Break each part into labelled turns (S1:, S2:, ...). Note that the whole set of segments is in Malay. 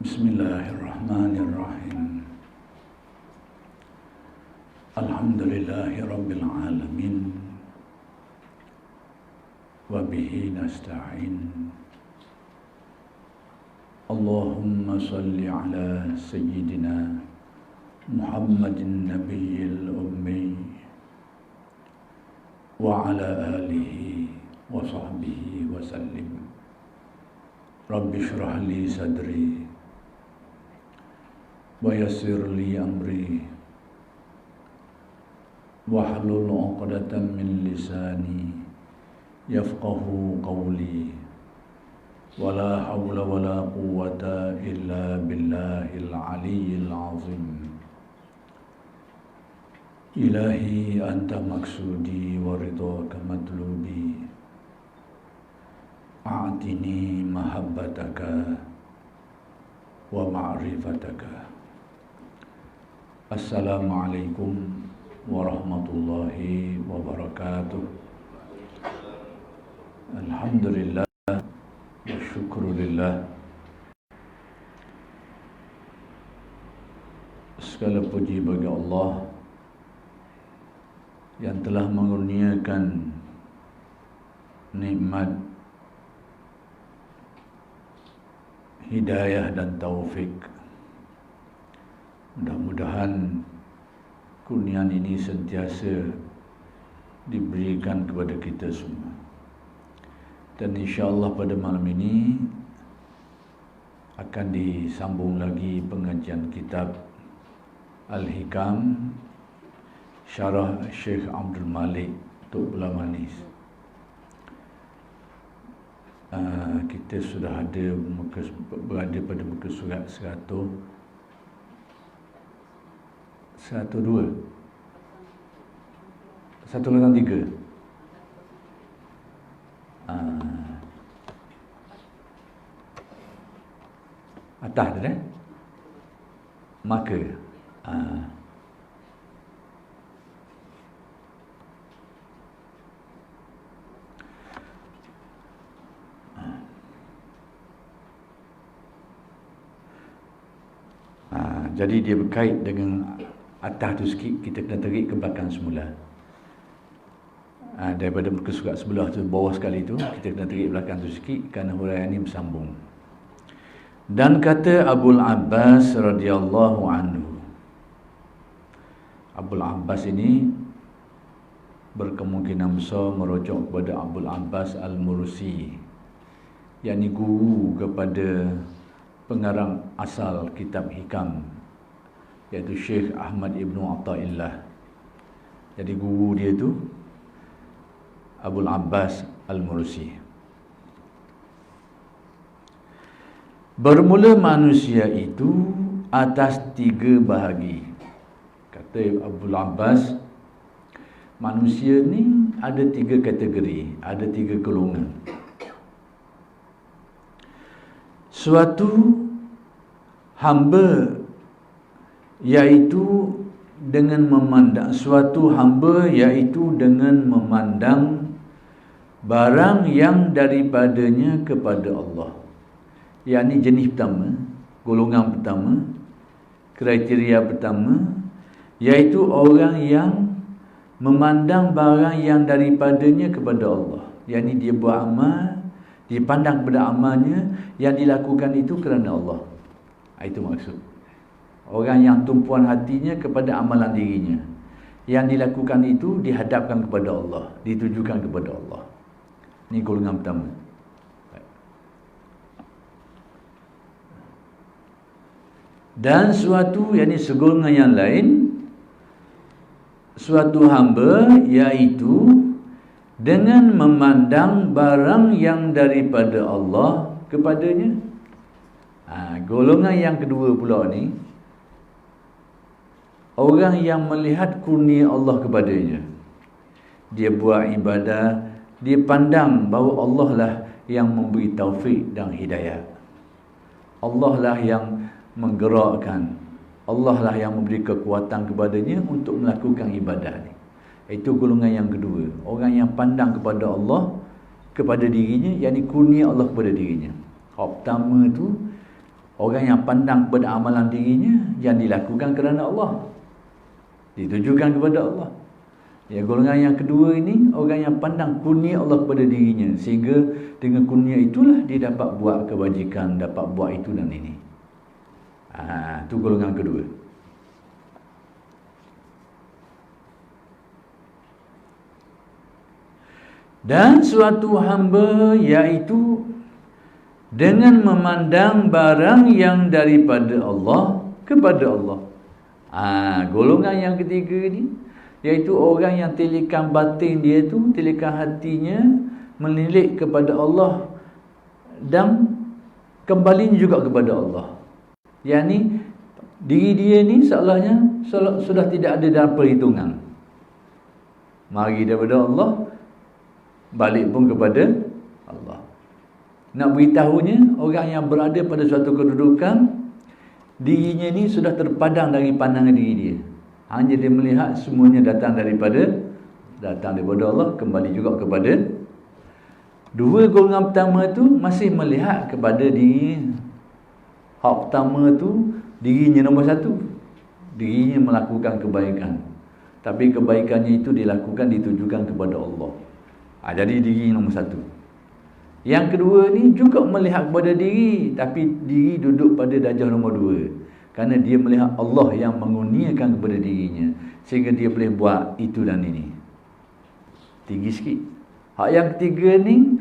S1: Bismillahirrahmanirrahim. Alhamdulillahi rabbil alamin. Wa bihi nasta'in. Allahumma salli ala sayyidina Muhammadin nabiyil ummi wa ala alihi wa sahbihi wa sallim. Rabbi shrah li sadri wa yassir li amri wahlul 'uqdatam min lisani yafqahu qawli wala hawla wala quwwata illa billahil aliyyil azim. Ilahi anta maksudi wa ridhaka matlubi, a'tini mahabbataka wa ma'rifataka. Assalamualaikum warahmatullahi wabarakatuh. Alhamdulillah wa syukrulillah. Segala puji bagi Allah yang telah mengurniakan nikmat hidayah dan taufik. Mudah-mudahan kurniaan ini sentiasa diberikan kepada kita semua. Dan insya-Allah pada malam ini akan disambung lagi pengajian kitab Al-Hikam Syarah Syekh Abdul Malik Tok Bula Manis. Kita sudah berada pada muka surat 102 103. Atas tu maka jadi dia berkait dengan atas tu sikit, kita kena tarik ke belakang semula. Daripada muka surat sebelah tu, bawah sekali tu, kita kena tarik belakang tu sikit kerana huraian ini bersambung. Dan kata Abul Abbas radhiyallahu anhu. Abul Abbas ini berkemungkinan besar merujuk kepada Abul Abbas Al-Mursi, yakni guru kepada pengarang asal kitab Hikam, iaitu Syekh Ahmad Ibn Atta'illah. Jadi guru dia tu Abul Abbas Al-Mursi. Bermula manusia itu atas 3 bahagi. Kata Abul Abbas, manusia ni ada 3 kategori, ada 3 golongan. Suatu hamba iaitu dengan memandang barang yang daripadanya kepada Allah. Yakni jenis pertama, golongan pertama, kriteria pertama, iaitu orang yang memandang barang yang daripadanya kepada Allah. Yakni dia buat amal, dia pandang kepada amalnya yang dilakukan itu kerana Allah. Itu maksud. Orang yang tumpuan hatinya kepada amalan dirinya, yang dilakukan itu dihadapkan kepada Allah, ditujukan kepada Allah. Ini golongan pertama. Dan suatu, yakni segolongan yang lain, suatu hamba iaitu dengan memandang barang yang daripada Allah kepadanya. Golongan yang kedua pula ni, orang yang melihat kurnia Allah kepadanya. Dia buat ibadah, dia pandang bahawa Allah lah yang memberi taufik dan hidayah. Allah lah yang menggerakkan, Allah lah yang memberi kekuatan kepadanya untuk melakukan ibadah ni. Itu golongan yang kedua, orang yang pandang kepada Allah, kepada dirinya, yakni kurnia Allah kepada dirinya. Hak pertama tu Orang yang pandang kepada amalan dirinya yang dilakukan kerana Allah, ditujukan kepada Allah. Ya, golongan yang kedua ini orang yang pandang kurnia Allah kepada dirinya, sehingga dengan kurnia itulah dia dapat buat kebajikan, dapat buat itu dan ini. Itu golongan kedua. Dan suatu hamba iaitu dengan memandang barang yang daripada Allah kepada Allah. Golongan yang ketiga ni iaitu orang yang tilikan batin dia tu, tilikan hatinya melilik kepada Allah dan kembali juga kepada Allah. Yang ni diri dia ni seolahnya sudah tidak ada dalam perhitungan. Mari daripada Allah, balik pun kepada Allah. Nak beritahunya, orang yang berada pada suatu kedudukan, dirinya ni sudah terpadang dari pandangan diri dia. Hanya dia melihat semuanya datang daripada Allah, kembali juga kepada. Dua golongan pertama tu masih melihat kepada diri. Hak pertama tu dirinya nombor satu, dirinya melakukan kebaikan, tapi kebaikannya itu dilakukan, ditujukan kepada Allah. Jadi diri nombor satu. Yang kedua ni juga melihat kepada diri, tapi diri duduk pada darjah nombor dua, kerana dia melihat Allah yang mengurniakan kepada dirinya, sehingga dia boleh buat itu dan ini. Tinggi sikit. Hak yang ketiga ni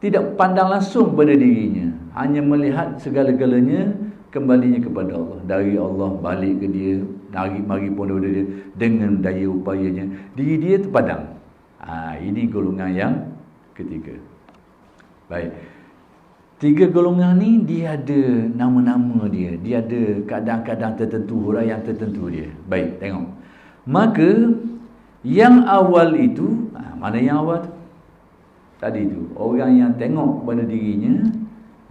S1: tidak pandang langsung pada dirinya, hanya melihat segala-galanya kembalinya kepada Allah. Dari Allah balik ke dia, mari pun daripada dia, dengan daya upayanya diri dia terpadang. Ini golongan yang ketiga. Baik. Tiga golongan ni dia ada nama-nama dia, dia ada keadaan-keadaan tertentu, huraian tertentu dia. Baik, tengok. Maka yang awal itu, mana yang awal tu? Tadi tu, orang yang tengok kepada dirinya,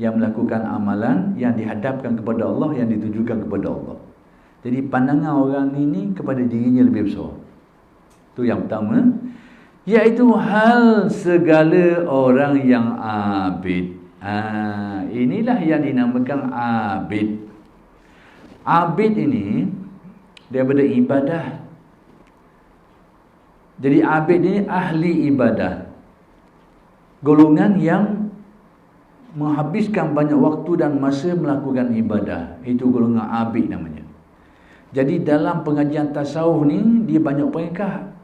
S1: yang melakukan amalan yang dihadapkan kepada Allah, yang ditujukan kepada Allah. Jadi pandangan orang ini kepada dirinya lebih besar. Tu yang pertama, iaitu hal segala orang yang abid. Inilah yang dinamakan abid. Abid ini daripada ibadah. Jadi abid ini ahli ibadah, golongan yang menghabiskan banyak waktu dan masa melakukan ibadah. Itu golongan abid namanya. Jadi dalam pengajian tasawuf ni dia banyak peringkat.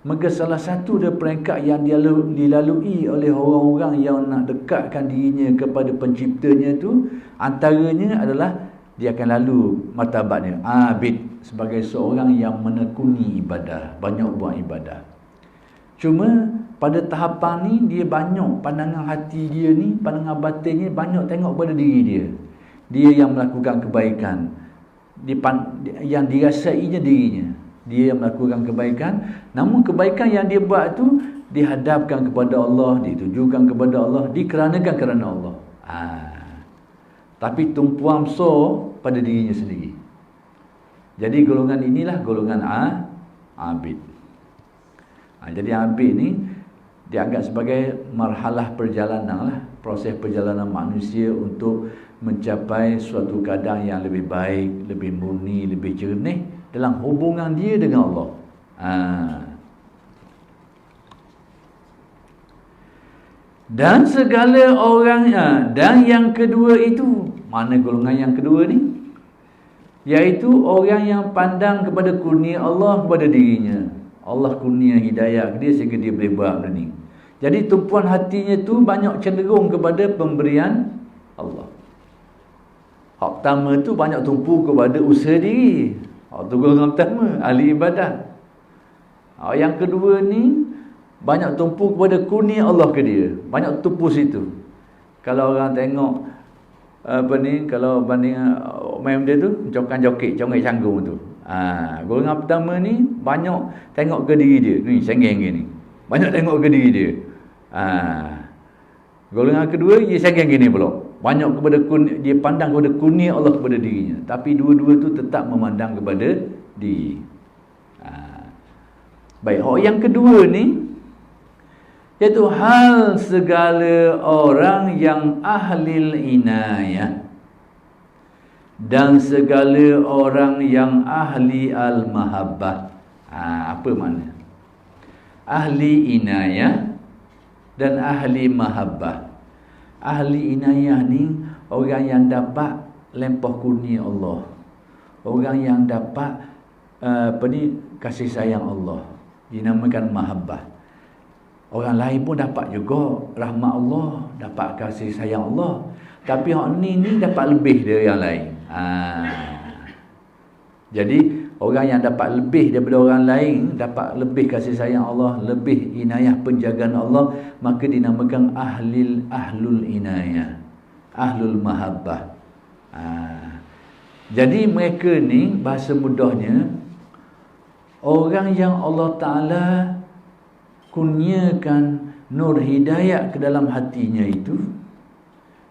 S1: Maka salah satu dari peringkat yang dilalui oleh orang-orang yang nak dekatkan dirinya kepada penciptanya tu, antaranya adalah dia akan lalu martabatnya abid, sebagai seorang yang menekuni ibadah, banyak buat ibadah. Cuma pada tahapan ni dia banyak pandangan hati dia ni, pandangan batinnya banyak tengok pada diri dia. Dia yang melakukan kebaikan, yang dirasainya dirinya. Dia yang melakukan kebaikan, namun kebaikan yang dia buat tu dihadapkan kepada Allah, ditujukan kepada Allah, dikeranakan kerana Allah. Tapi tumpuan besar pada dirinya sendiri. Jadi golongan inilah golongan abid. Jadi abid ni dianggap sebagai marhalah perjalanan lah, proses perjalanan manusia untuk mencapai suatu keadaan yang lebih baik, lebih murni, lebih jernih dalam hubungan dia dengan Allah. Dan segala orang, dan yang kedua itu, mana golongan yang kedua ni? Iaitu orang yang pandang kepada kurnia Allah kepada dirinya. Allah kurnia hidayah dia sehingga dia boleh buat benda ni. Jadi tumpuan hatinya tu banyak cenderung kepada pemberian Allah. Hak pertama tu banyak tumpu kepada usaha diri. Itu golongan pertama, ahli ibadah. Yang kedua ni banyak tumpu kepada kurnia Allah ke dia, banyak tumpu situ. Kalau orang tengok kalau banding main dia tu joget canggung tu. Golongan pertama ni banyak tengok ke diri dia. Ni senggeng gini. Banyak tengok ke diri dia. Golongan kedua dia senggeng gini pula. Banyak kepada dia pandang kepada kurnia Allah kepada dirinya, tapi dua-dua tu tetap memandang kepada diri. Baik, yang kedua ni iaitu hal segala orang yang ahli inayah. dan segala orang yang ahli al-mahabbah. Apa makna? Ahli inayah dan ahli mahabbah. Ahli inayah ni orang yang dapat lempah kurnia Allah, orang yang dapat kasih sayang Allah, dinamakan mahabbah. Orang lain pun dapat juga rahmat Allah, dapat kasih sayang Allah, tapi orang ni dapat lebih dari yang lain. Jadi orang yang dapat lebih daripada orang lain, dapat lebih kasih sayang Allah, lebih inayah penjagaan Allah, maka dinamakan ahlul inayah, ahlul mahabbah. Jadi mereka ni, bahasa mudahnya, orang yang Allah Ta'ala kurniakan nur hidayah ke dalam hatinya itu,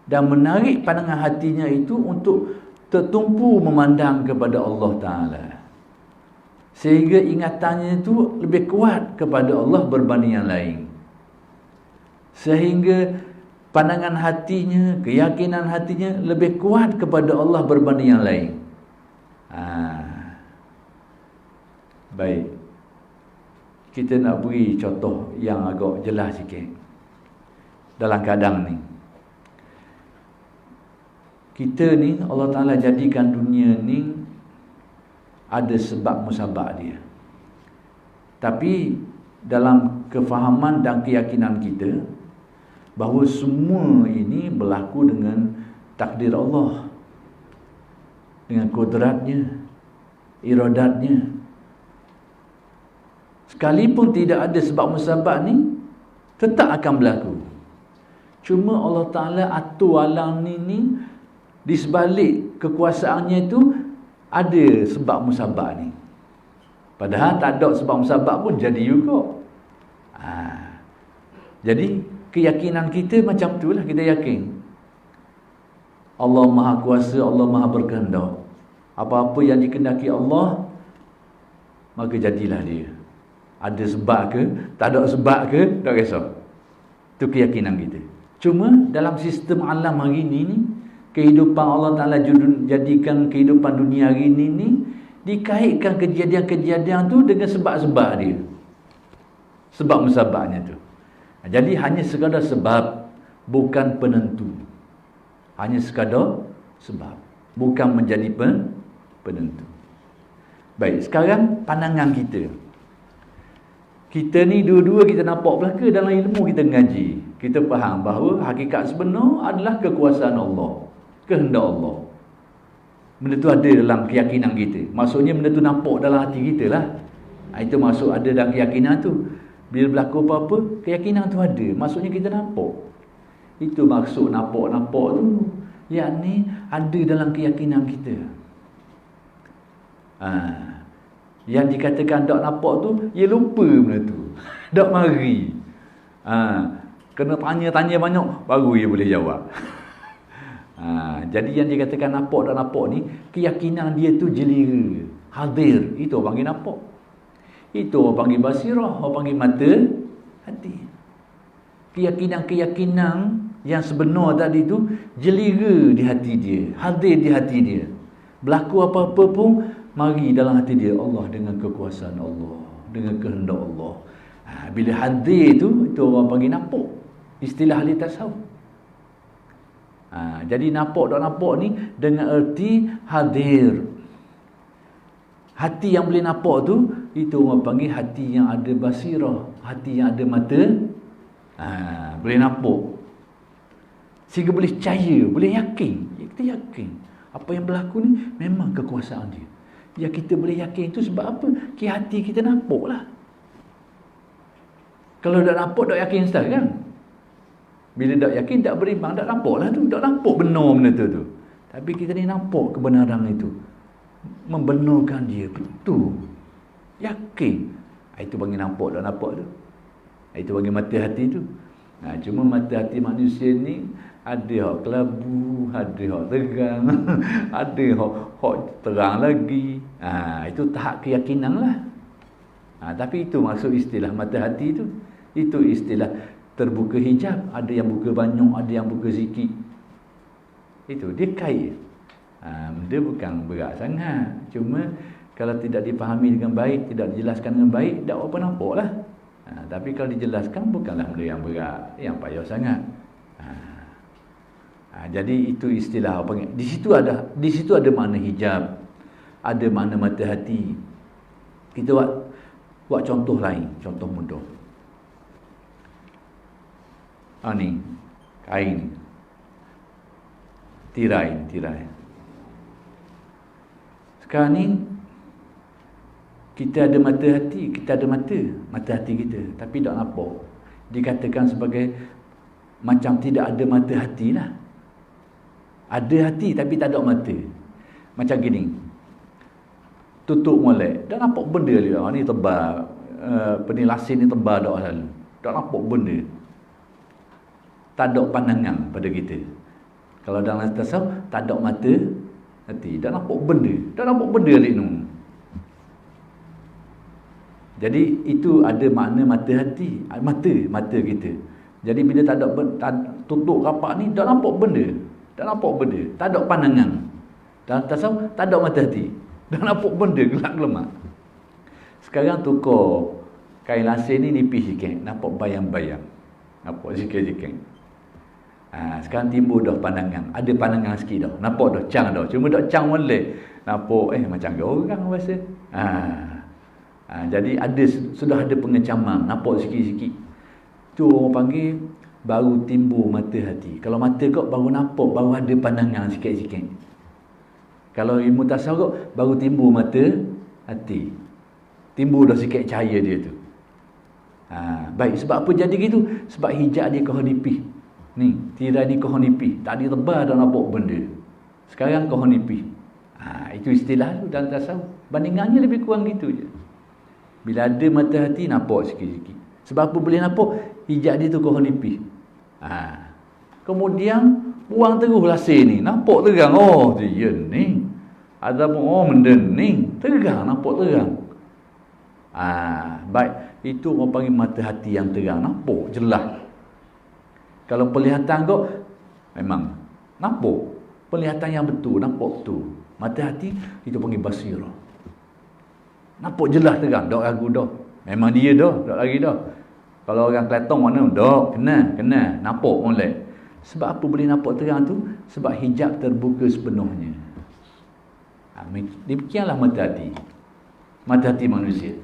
S1: dan menarik pandangan hatinya itu untuk tertumpu memandang kepada Allah Ta'ala, sehingga ingatannya itu lebih kuat kepada Allah berbanding yang lain, sehingga pandangan hatinya, keyakinan hatinya lebih kuat kepada Allah berbanding yang lain. Baik, kita nak beri contoh yang agak jelas sikit dalam keadaan ni. Kita ni, Allah Ta'ala jadikan dunia ni ada sebab musabab dia. Tapi dalam kefahaman dan keyakinan kita, bahawa semua ini berlaku dengan takdir Allah, dengan kudratnya, iradatnya. Sekalipun tidak ada sebab musabab ni, tetap akan berlaku. Cuma Allah Ta'ala atur alam ni di sebalik kekuasaannya itu ada sebab musabab ni. Padahal tak ada sebab musabab pun jadi juga. Jadi keyakinan kita macam itulah, kita yakin Allah Maha Kuasa, Allah Maha Berkehendak. Apa-apa yang dikehendaki Allah, maka jadilah dia. Ada sebab ke, tak ada sebab ke, tak kisah. Itu keyakinan kita. Cuma dalam sistem alam hari ni, kehidupan Allah Ta'ala jadikan kehidupan dunia hari ni dikaitkan kejadian-kejadian tu dengan sebab-sebab dia, sebab musababnya tu. Jadi hanya sekadar sebab, bukan penentu. Hanya sekadar sebab, bukan menjadi penentu. Baik, sekarang pandangan kita. Kita ni dua-dua kita nampak belaka dalam ilmu kita mengaji. Kita faham bahawa hakikat sebenar adalah kekuasaan Allah, kehendak Allah. Benda tu ada dalam keyakinan kita. Maksudnya benda tu nampak dalam hati kita lah. Itu maksud ada dalam keyakinan tu. Bila berlaku apa-apa, keyakinan tu ada. Maksudnya kita nampak. Itu maksud nampak-nampak tu. Yang ni ada dalam keyakinan kita. Yang dikatakan tak nampak tu, ia lupa benda tu. Tak mari. Kena tanya-tanya banyak, baru ia boleh jawab. Jadi yang dikatakan nampak tak nampak ni, keyakinan dia tu jelira, hadir. Itu orang panggil nampak. Itu orang panggil basirah, orang panggil mata hati. Keyakinan-keyakinan yang sebenar tadi tu jelira di hati dia, hadir di hati dia. Berlaku apa-apa pun, mari dalam hati dia Allah dengan kekuasaan Allah, dengan kehendak Allah. Bila hadir tu, itu orang panggil nampak. Istilah ahli tasawuf. Jadi nampak tak nampak ni dengan erti hadir. Hati yang boleh nampak tu, itu orang panggil hati yang ada basirah, hati yang ada mata, boleh nampak. Sehingga boleh percaya, boleh yakin. Kita yakin apa yang berlaku ni memang kekuasaan dia. Yang kita boleh yakin itu sebab apa? Hati kita nampak lah. Kalau tak nampak, tak yakin start kan? Bila tak yakin, tak beriman, tak nampak lah tu. Tak nampak benar benda tu. Tapi kita ni nampak kebenaran itu. Membenarkan dia, betul. Yakin. Itu panggil nampak, tak nampak tu. Itu panggil mata hati tu. Cuma mata hati manusia ni ada hak kelabu, ada hak terang, ada hak terang lagi. Itu tahap keyakinan lah. Tapi itu maksud istilah mata hati tu. Itu istilah terbuka hijab. Ada yang buka banyak, ada yang buka sikit. Itu dia kait. Benda bukan berat sangat. Cuma kalau tidak dipahami dengan baik, tidak dijelaskan dengan baik, tak apa nampak lah. Tapi kalau dijelaskan, bukanlah benda yang berat, yang payah sangat. Jadi itu istilah apa? Di situ ada makna hijab, ada makna mata hati. Kita buat contoh lain, contoh mudah. Ni kain, tirai. Sekarang ni kita ada mata hati, kita ada mata hati kita, tapi tak nampak. Dikatakan sebagai macam tidak ada mata hati lah. Ada hati tapi tak ada mata. Macam gini, tutup molek, tak nampak benda dia. Ni tebal, penilasin ni tebal dah selalu, tak nampak benda. Tak ada pandangan pada kita. Kalau dalam tasawuf, tak ada mata hati, tak nampak benda ni. Jadi itu ada makna mata hati, mata kita. Jadi bila tak ada, tutup rapat ni, tak nampak benda, tak ada pandangan. Dalam tasawuf, tak ada mata hati, tak nampak benda, gelap gelemak. Sekarang tukar kain lasin ni nipis sikit, nampak bayang-bayang, nampak sikit-sikit. Sekarang timbul dah pandangan, ada pandangan sikit dah, nampak dah cang dah. Cuma dah cang molek, nampak macam orang rasa. Jadi sudah ada pengecaman, nampak sikit-sikit. Tu orang panggil baru timbul mata hati. Kalau mata kau baru nampak, baru ada pandangan sikit-sikit. Kalau ilmu tasawuf baru timbul mata hati, timbul dah sikit cahaya dia tu. Baik, sebab apa jadi gitu? Sebab hijab dia kau nipis. Ni, tirai ni kau nipis, tak ada tebal dah nampak benda. Sekarang kau nipis. Itu istilah tu dalam tasawuf. Bandingannya lebih kurang gitu je. Bila ada mata hati, nampak sikit-sikit. Sebab apa boleh nampak? Hijab dia tu kau nipis. Kemudian buang terus lasin ni, nampak terang. Oh, dia ni. Ada pun benda ni, terang, nampak terang. Baik, itu orang panggil mata hati yang terang, nampak jelas. Kalau penglihatan kau memang nampak, penglihatan yang betul, nampak betul. Mata hati itu panggil basirah. Nampak jelas terang, tak ragu dah. Memang dia dah, tak lagi dah. Kalau orang Kelantan mana, dah kena, nampak molek. Sebab apa boleh nampak terang tu? Sebab hijab terbuka sepenuhnya. Demikianlah mata hati manusia.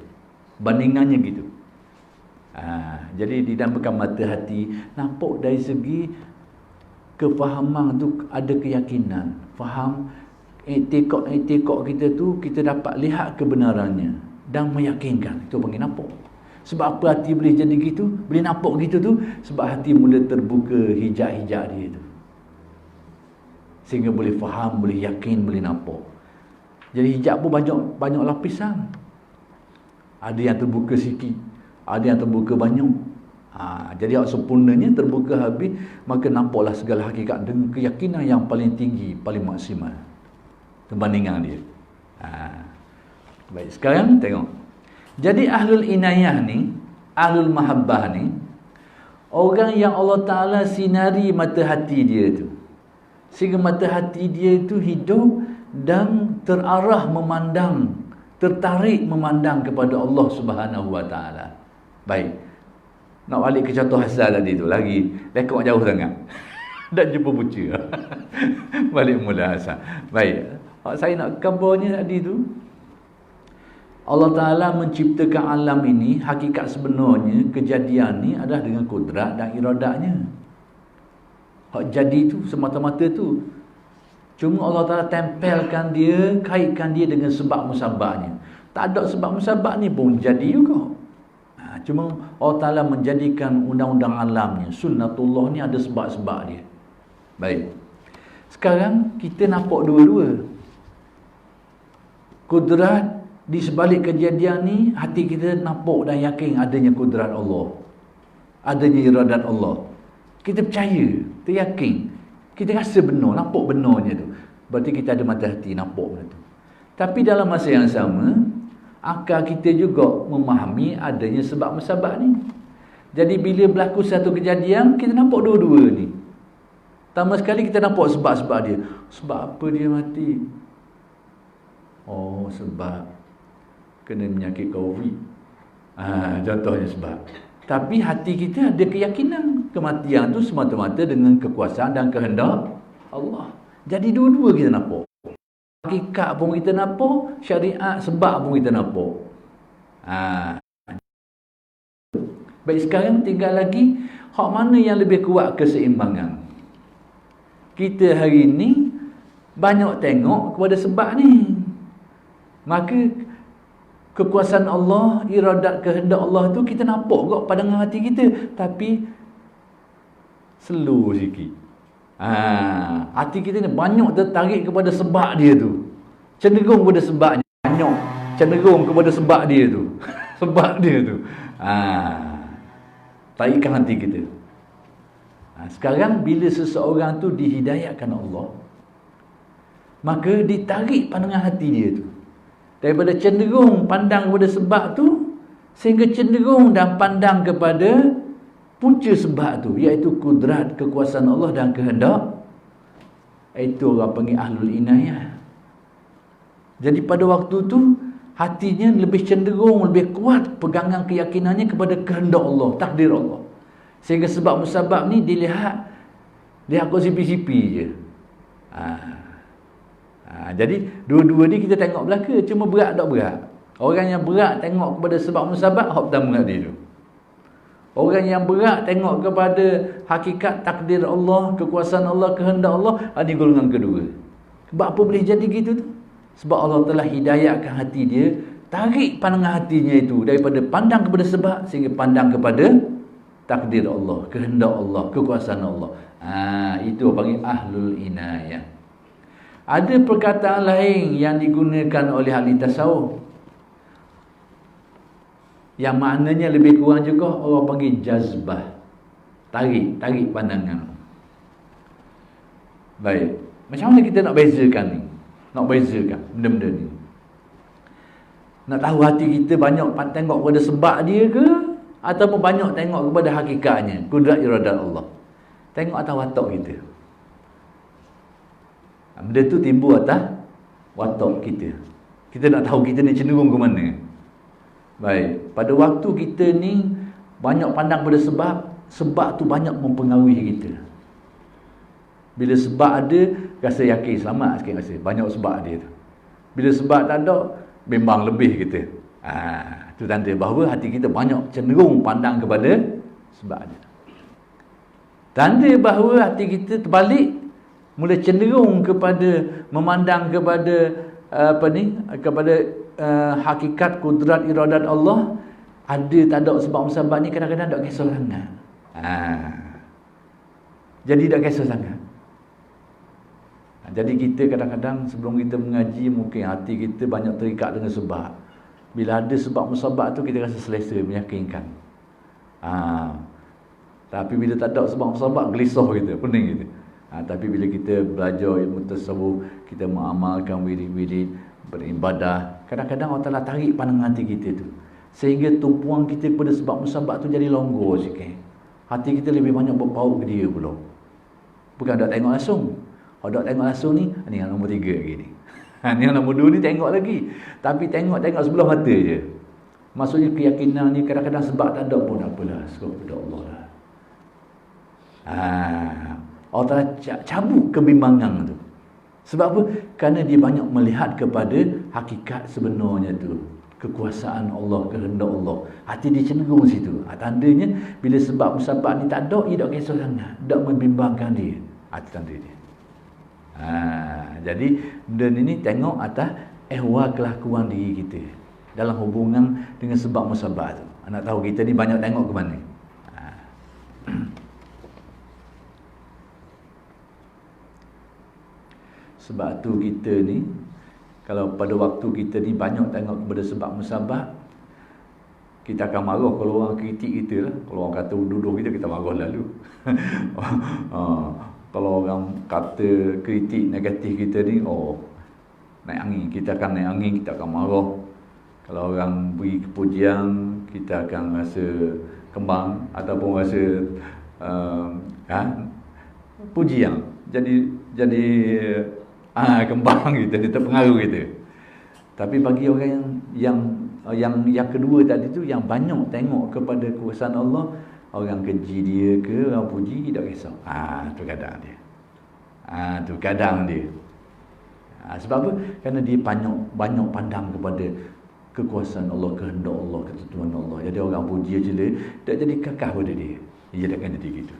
S1: Bandingannya gitu. Jadi dinamakan mata hati. Nampak dari segi kefahaman tu, ada keyakinan, faham, etikad kita tu, kita dapat lihat kebenarannya dan meyakinkan. Itu panggil nampak. Sebab apa hati boleh jadi gitu, boleh nampak gitu tu? Sebab hati mula terbuka hijab-hijab dia tu, sehingga boleh faham, boleh yakin, boleh nampak. Jadi hijab pun banyak lapisan. Ada yang terbuka sikit, ada yang terbuka banyak. Jadi sempurnanya terbuka habis, maka nampaklah segala hakikat dengan keyakinan yang paling tinggi, paling maksimal perbandingan dia. Baik, sekarang tengok. Jadi ahlul inayah ni, ahlul mahabbah ni, orang yang Allah Ta'ala sinari mata hati dia tu, sehingga mata hati dia itu hidup dan terarah memandang, tertarik memandang kepada Allah Subhanahu Wa Ta'ala. Baik, nak balik ke contoh Hasan tadi tu lagi, lekok jauh sangat. Dan jumpa buca. Balik mula Hasan. Baik, saya nak gambarnya tadi tu, Allah Ta'ala menciptakan alam ini, hakikat sebenarnya kejadian ni adalah dengan kudrat dan iradatnya. Hak jadi tu semata-mata tu, cuma Allah Ta'ala tempelkan dia, kaitkan dia dengan sebab musababnya. Tak ada sebab musabab ni pun jadi juga. Cuma Allah Ta'ala menjadikan undang-undang alamnya, sunnatullah ni ada sebab-sebab dia. Baik, sekarang kita nampak dua-dua. Kudrat di sebalik kejadian ni, hati kita nampak dan yakin adanya kudrat Allah, adanya iradat Allah. Kita percaya, kita yakin, kita rasa benar, nampak benarnya tu. Berarti kita ada mata hati, nampak benda tu. Tapi dalam masa yang sama, akal kita juga memahami adanya sebab musabab ni. Jadi bila berlaku satu kejadian, kita nampak dua-dua ni. Pertama sekali kita nampak sebab-sebab dia. Sebab apa dia mati? Oh, sebab kena penyakit COVID. Contohnya sebab. Tapi hati kita ada keyakinan kematian tu semata-mata dengan kekuasaan dan kehendak Allah. Jadi dua-dua kita nampak. Hakikat pun kita nampak, syariat sebab pun kita nampak. Baik, sekarang tinggal lagi hak mana yang lebih kuat keseimbangan. Kita hari ni banyak tengok kepada sebab ni. Maka kekuasaan Allah, iradat kehendak Allah tu kita nampak kot pandangan hati kita, tapi slow sikit. Hati kita ni banyak tertarik kepada sebab dia tu. Cenderung kepada sebabnya. Banyak cenderung kepada sebab dia tu. Sebab dia tu. Tarikkan hati kita. Sekarang bila seseorang tu dihidayahkan Allah, maka ditarik pandangan hati dia tu. Daripada cenderung pandang kepada sebab tu, sehingga cenderung dan pandang kepada punca sebab tu, iaitu kudrat, kekuasaan Allah dan kehendak. Itu orang panggil ahlul inayah. Jadi pada waktu tu hatinya lebih cenderung, lebih kuat pegangan keyakinannya kepada kehendak Allah, takdir Allah. Sehingga sebab musabab ni dilihat kot sipi-sipi je. Jadi dua-dua ni kita tengok belaka, cuma berat tak berat. Orang yang berat tengok kepada sebab musabab, hak pertama tadi tu. Orang yang berat tengok kepada hakikat takdir Allah, kekuasaan Allah, kehendak Allah, ini golongan kedua. Sebab apa boleh jadi gitu tu? Sebab Allah telah hidayahkan hati dia, tarik pandangan hatinya itu daripada pandang kepada sebab sehingga pandang kepada takdir Allah, kehendak Allah, kekuasaan Allah. Itu panggil ahlul inayah. Ada perkataan lain yang digunakan oleh ahli tasawuf yang maknanya lebih kurang juga, orang panggil jazbah. Tarik pandangan. Baik, macam mana kita nak bezakan ni? Nak bezakan benda-benda ni. Nak tahu hati kita banyak tengok kepada sebab dia ke, ataupun banyak tengok kepada hakikatnya, kudrat iradat Allah. Tengok atas watak kita. Benda tu timbul atas watak kita. Kita nak tahu kita ni cenderung ke mana. Baik, pada waktu kita ni banyak pandang pada sebab tu banyak mempengaruhi kita. Bila sebab ada, rasa yakin selamat sikit rasa. Banyak sebab dia tu. Bila sebab tak ada, bimbang lebih kita. Itu tanda bahawa hati kita banyak cenderung pandang kepada sebab dia. Tanda bahawa hati kita terbalik, mula cenderung kepada memandang kepada kepada hakikat kudrat iradat Allah. Ada tak ada sebab musabab ni, kadang-kadang tak kisah sangat. Jadi tak kisah sangat. Jadi kita kadang-kadang sebelum kita mengaji, mungkin hati kita banyak terikat dengan sebab. Bila ada sebab musabab tu, kita rasa selesa, meyakinkan. Tapi bila tak ada sebab musabab, gelisah kita, pening kita. Tapi bila kita belajar ilmu tasawuf, kita mengamalkan wirid-wirid, beribadah, kadang-kadang Allah Ta'ala tarik pandangan hati kita tu, sehingga tumpuan kita kepada sebab musabab tu jadi longgar sikit. Hati kita lebih banyak berpaut ke dia pula. Bukan tak tengok langsung. Kalau tak tengok langsung ni yang nombor 3 lagi ni. Ni yang nombor 2 ni tengok lagi. Tapi tengok sebelah mata je. Maksudnya keyakinan ni kadang-kadang sebab tak ada pun apalah, sebab pada Allah lah. Allah Ta'ala cabut kebimbangan tu. Sebab apa? Kerana dia banyak melihat kepada hakikat sebenarnya tu, kekuasaan Allah, kehendak Allah. Hati dia cenderung situ. Tandanya bila sebab musabab ni tak ada, dia tak kisah sangat, tak membimbangkan dia. Itu tanda dia. Jadi benda ni tengok atas ehwal kelakuan diri kita dalam hubungan dengan sebab musabab tu. Nak tahu kita ni banyak tengok ke mana. Sebab tu kita ni, kalau pada waktu kita ni banyak tengok kepada sebab musabab, kita akan marah kalau orang kritik kita lah. Kalau orang kata duduk kita marah lalu. Kalau orang kata kritik negatif kita ni, naik angin, kita akan naik angin, kita akan marah. Kalau orang beri kepujian, kita akan rasa kembang ataupun rasa pujian. Jadi kembang gitu, dia terpengaruh gitu. Tapi bagi orang yang kedua tadi tu, yang banyak tengok kepada kekuasaan Allah, orang keji dia ke, orang puji, tak kisah. Tu kadang dia. Tu kadang dia. Sebab apa? Kerana dia banyak pandang kepada kekuasaan Allah, kehendak Allah, ketentuan Allah. Jadi orang puji je dia, tak jadi kekal pada dia. Dia takkan jadi gitu.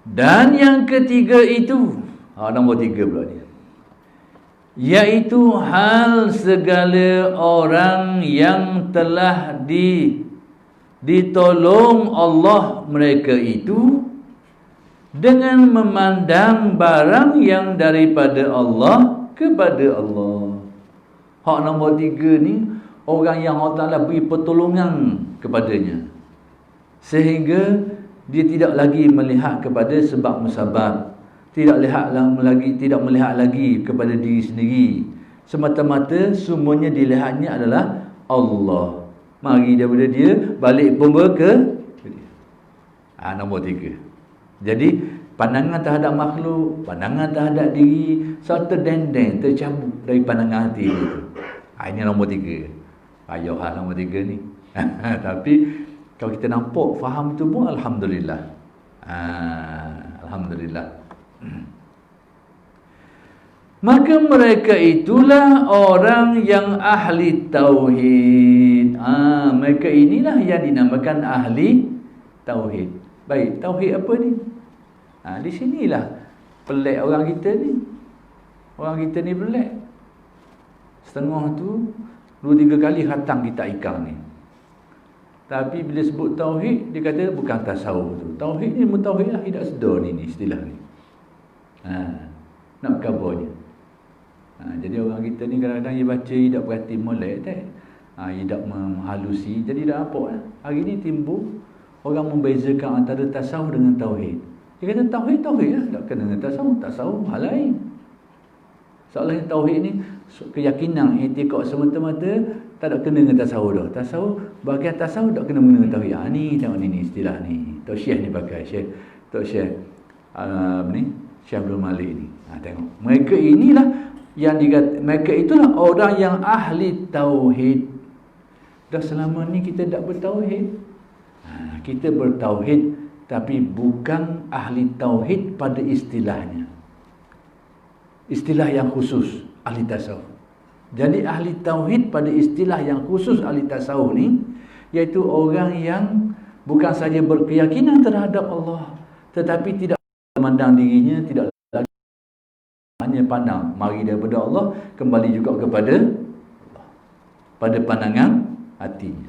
S1: Dan yang ketiga itu, nombor 3 pula ni, iaitu hal segala orang yang telah ditolong Allah mereka itu dengan memandang barang yang daripada Allah kepada Allah. Hak nombor 3 ni, orang yang Allah Ta'ala beri pertolongan kepadanya, sehingga dia tidak lagi melihat kepada sebab musabab, tidak melihat lagi kepada diri sendiri. Semata-mata semuanya dilihatnya adalah Allah. Mari daripada dia balik pun ke nombor 3. Jadi pandangan terhadap makhluk, pandangan terhadap diri, serta dendeng tercabut dari pandangan hati itu. Ini nombor 3. Payah nombor 3 ni. Tapi kalau kita nampak, faham tu pun alhamdulillah. Alhamdulillah. Maka mereka itulah orang yang ahli tauhid. Mereka inilah yang dinamakan ahli tauhid. Baik, tauhid apa ni? Di sinilah pelik orang kita ni. Orang kita ni pelik. Setengah tu 2-3 kali khatam kitab ikang ni. Tapi bila sebut tauhid, dia kata bukan tasawuf tu. Tauhid ni mutauhid lah, tidak sedar ni istilah ni. Nak kabarnya. Jadi orang kita ni kadang-kadang dia baca, dia tak berhati molek tak. Dia tak menghalusi. Jadi dah apa lah. Hari ni timbul orang membezakan antara tasawuf dengan tauhid. Dia kata tauhid lah, tak kena dengan tasawuf. Tasawuf hal lain. Soalnya tauhid ni keyakinan, i'tikad semata-mata, tak ada kena dengan tasawuf dah. Tasawuf, bahagian tasawuf tak kena dengan tauhid. Ni tengok ni istilah ni. Tok Syekh ni pakai, Tok Syekh Syekh Abdul Malik ni. Tengok. Mereka inilah yang dikata, mereka itulah orang yang ahli tauhid. Dah selama ni kita tak bertauhid. Kita bertauhid tapi bukan ahli tauhid pada istilahnya. Istilah yang khusus ahli tasawuf. Jadi ahli tauhid pada istilah yang khusus ahli tasawuf ni, iaitu orang yang bukan saja berkeyakinan terhadap Allah, tetapi tidak memandang dirinya, tidak lagi hanya pandang mari daripada Allah, kembali juga kepada Allah pada pandangan hatinya.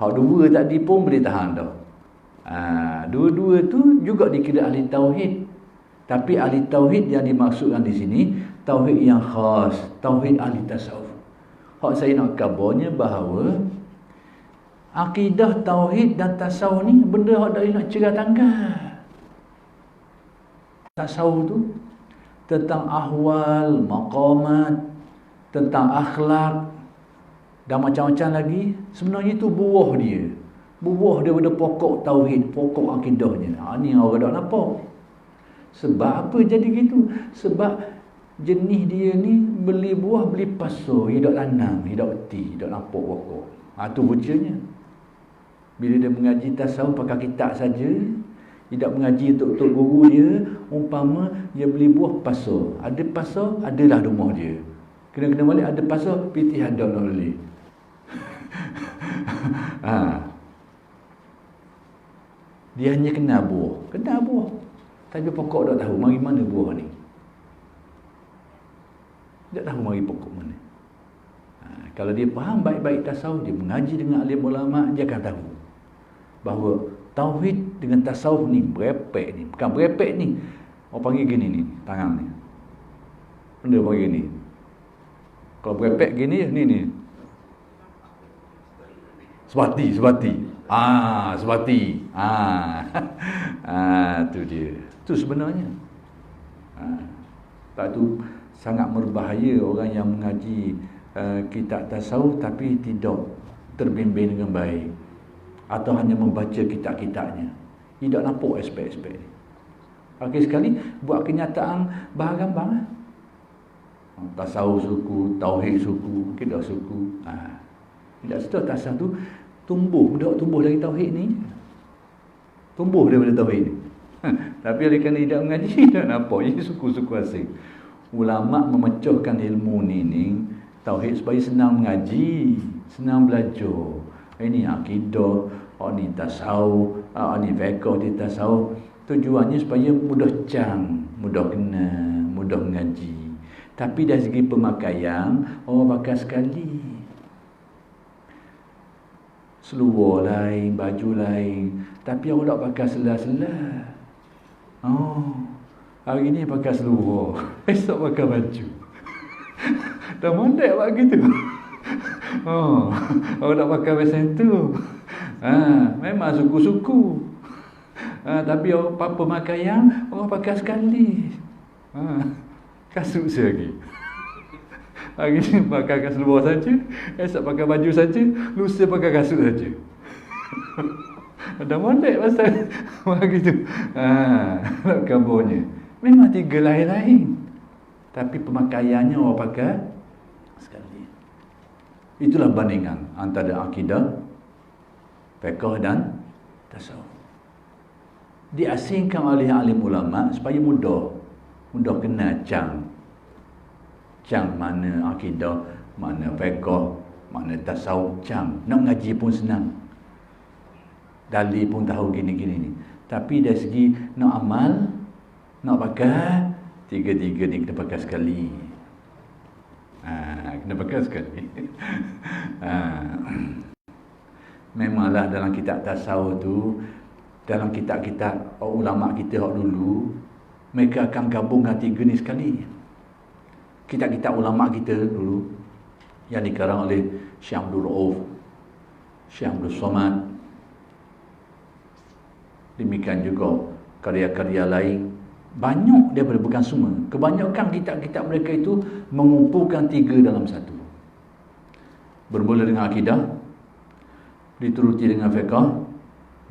S1: Hak dua tadi pun boleh tahan dah. Dua-dua tu juga dikira ahli tauhid. Tapi ahli tauhid yang dimaksudkan di sini tauhid yang khas, tauhid ahli tasawuf. Hak saya nak kabarnya bahawa akidah tauhid dan tasawuf ni benda hak dak nak cerah tanggal. Tasawuf tu tentang ahwal, maqamat, tentang akhlak dan macam-macam lagi. Sebenarnya itu buah dia. Buah daripada pokok tauhid, pokok akidahnya. Ni orang dak nampak. Sebab apa jadi gitu? Sebab jenis dia ni beli buah, beli pasar, dia tak tanam, dia tak peti, dia tak nampak pokok. Tu bucanya. Bila dia mengaji tasawuf pakai kitab saja, dia tak mengaji untuk guru dia, umpama dia beli buah pasar. Ada pasar, adalah rumah dia. Kena balik ada pasar, piti ada nak beli. Dia hanya kenal buah. Tapi pokok tak tahu mari mana buah ni. Tak tahu mari pokok mana. Kalau dia faham baik-baik tasawuf, dia mengaji dengan alim ulama, dia akan tahu bahawa tauhid dengan tasawuf ni berepek ni. Bukan berepek ni. Orang panggil gini ni, tangan ni. Benda panggil ni. Kalau berepek gini, ni. Sebati. Sebati. Tu dia. Tu sebenarnya. Tak tu sangat berbahaya orang yang mengaji kitab tasawuf tapi tidak terbimbing dengan baik, atau hanya membaca kitab-kitabnya, tidak nampak aspek-aspek ni. Akhir sekali buat kenyataan bahan-bahan. Tasawuf suku, tauhid suku, akidah suku. Tidak sedar tasawuf tu tumbuh dari tauhid ni. Tumbuh daripada tauhid ni. Tapi oleh kerana tidak mengaji, tak nampak ini suku-suku asing. Ulama memecahkan ilmu ni tauhid supaya senang mengaji, senang belajar. Ini akidah, ini tasawuf, ini fiqh di tasawuf. Tujuannya supaya mudah cang, mudah kenal, mudah mengaji. Tapi dari segi pemakaian, orang pakai sekali. Seluar lain, baju lain, tapi orang tak pakai selah-selah. Hari ni pakai seluar, esok pakai baju. Dah mondek buat gitu. Orang tak pakai macam tu. Memang suku-suku. Tapi apa pemakaian, orang pakai sekali. Kasut lagi. Hari ni pakai seluar saja, esok pakai baju saja, lusa pakai kasut saja. Dah mondek pasal begitu. Nak kabarnya. Memang tiga lain-lain. Tapi pemakaiannya orang pakai sekali. Itulah bandingan antara akidah, fiqh dan tasawuf. Diasingkan oleh alim ulama supaya mudah kenal cang mana akidah, mana fiqh, mana tasawuf, cang. Nak ngaji pun senang. Dalil pun tahu gini-gini ni. Tapi dari segi nak amal, nak pakai, tiga-tiga ni kena pakai sekali. Kena pakai sekali. Memanglah dalam kitab tasawuf tu, dalam kitab-kitab ulama kita dulu, mereka akan gabungkan tiga ni sekali. Kitab-kitab ulama kita dulu yang dikarang oleh Syekh Abdul Rauf, Syekh Abdul Somad, demikian juga karya-karya lain, banyak daripada, bukan semua, kebanyakan kitab-kitab mereka itu mengumpulkan tiga dalam satu. Bermula dengan akidah, dituruti dengan fiqh,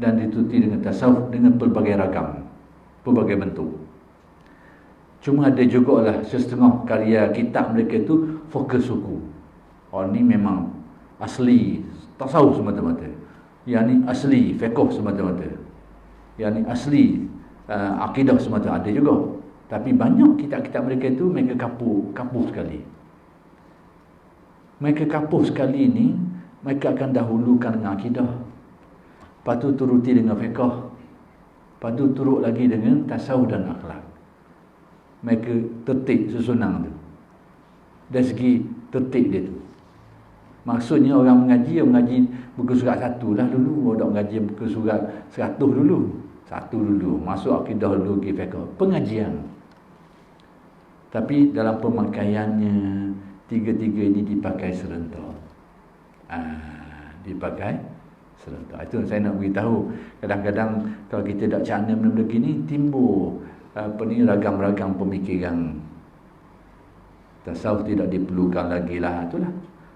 S1: dan dituruti dengan tasawuf dengan pelbagai ragam, pelbagai bentuk. Cuma ada jugalah setengah karya kitab mereka itu fokus suku. Ini memang asli tasawuf semata-mata, yang ni asli fiqh semata-mata, yang ni asli akidah semata, ada juga. Tapi banyak kitab-kitab mereka itu mereka kapuh sekali. Mereka kapuh sekali ni, mereka akan dahulukan dengan akidah, lepas tu turuti dengan fiqh, lepas tu turut lagi dengan tasawuf dan akhlak. Mereka tertib susunan tu. Dari segi tertib dia tu, maksudnya orang mengaji buku surat satu lah dulu. Orang mengaji buku surat 100 dulu. Satu dulu, masuk akidah dulu, ke fiqh, pengajian. Tapi dalam pemakaiannya, tiga-tiga ini dipakai serentak. Dipakai serentak. Itu saya nak beritahu. Kadang-kadang kalau kita tak cana benda begini, timbul ragam-ragam pemikiran. Tasawuf tidak diperlukan lagi lah. Itulah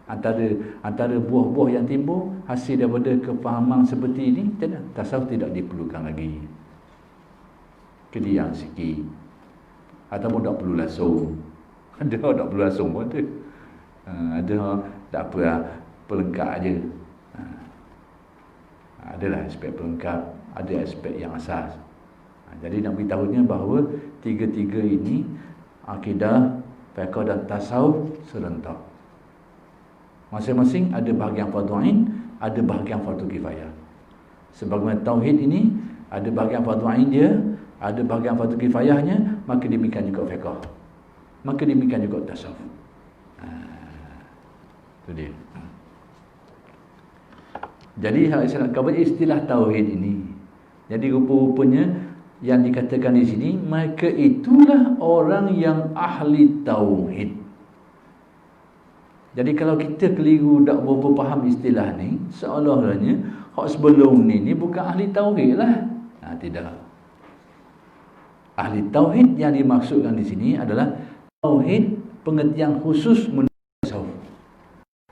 S1: antara buah-buah yang timbul hasil daripada kefahaman seperti ini. Tasawuf tidak diperlukan lagi. Kediam sikit, ataupun tak perlu langsung. Ada orang tak perlu langsung pun ada. Ada orang tak apa, pelengkap aja. Adalah aspek pelengkap, ada aspek yang asas. Jadi nak beritahunya bahawa tiga-tiga ini, akidah, fiqh dan tasawuf serentak. Masing-masing ada bahagian fardu ain, ada bahagian fardu kifayah. Sebagaimana tauhid ini ada bahagian fardu ain dia, ada bahagian fardu kifayahnya, maka demikian juga fiqh, maka demikian juga tasawuf. Itu dia. Jadi kabar istilah tauhid ini, jadi rupa-rupanya yang dikatakan di sini, mereka itulah orang yang ahli tauhid. Jadi kalau kita keliru tak berapa faham istilah ni, seolah-olahnya hak sebelum ni bukan ahli tauhid lah. Tidak. Ahli tauhid yang dimaksudkan di sini adalah tauhid pengertian khusus menurut tasawuf.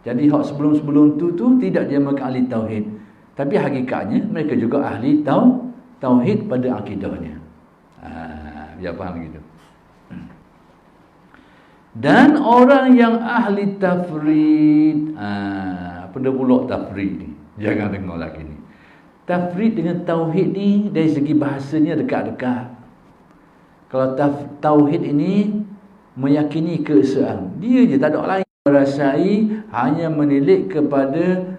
S1: Jadi hak sebelum-sebelum tu tidak dia mereka ahli tauhid, tapi hakikatnya mereka juga ahli tauhid pada akidahnya. Biar faham gitu. Dan orang yang ahli tafrid, apa dia pula tafrid ni? Jangan dengar lagi ni. Tafrid dengan tauhid ni dari segi bahasanya dekat-dekat. Kalau tauhid ini meyakini keesaan, dia je, tak ada lain. Merasai hanya menilik kepada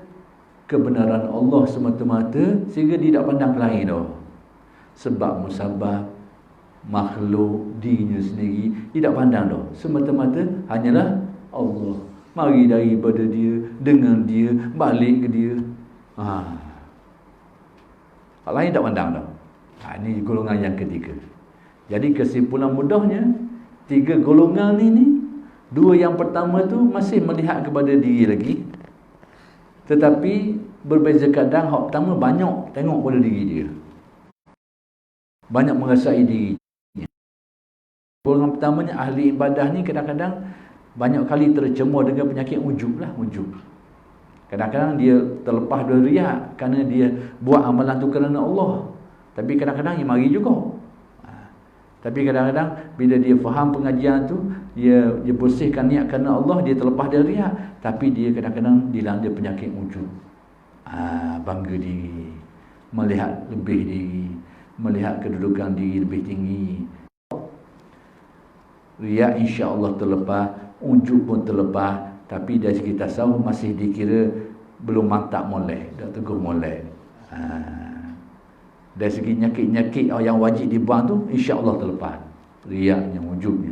S1: kebenaran Allah semata-mata, sehingga dia tak pandang lain dah. Sebab musabab, makhluk, dirinya sendiri, dia tak pandang dah. Semata-mata hanyalah Allah. Mari daripada dia, dengan dia, balik ke dia. Hal lain tak pandang dah. Ini golongan yang ketiga. Jadi kesimpulan mudahnya, tiga golongan ini, dua yang pertama tu masih melihat kepada diri lagi, tetapi berbeza kadang. Hak pertama banyak tengok pada diri dia, banyak merasai diri. Golongan pertamanya ahli ibadah ni kadang-kadang banyak kali tercemar dengan penyakit ujub lah, ujub. Kadang-kadang dia terlepas dari riak kerana dia buat amalan tu kerana Allah, tapi kadang-kadang dia mari juga. Tapi kadang-kadang bila dia faham pengajian tu, dia bersihkan niat kerana Allah, dia terlepas dari riak, tapi dia kadang-kadang dilanda penyakit ujub. Bangga diri, melihat lebih diri, melihat kedudukan diri lebih tinggi. Riak insya-Allah terlepas, ujub pun terlepas, tapi dari segi tasawuf masih dikira belum mantap molek, dah teguh molek. Dari segi nyakit-nyakit yang wajib dibuang tu insya-Allah terlepas, riaknya, ujubnya.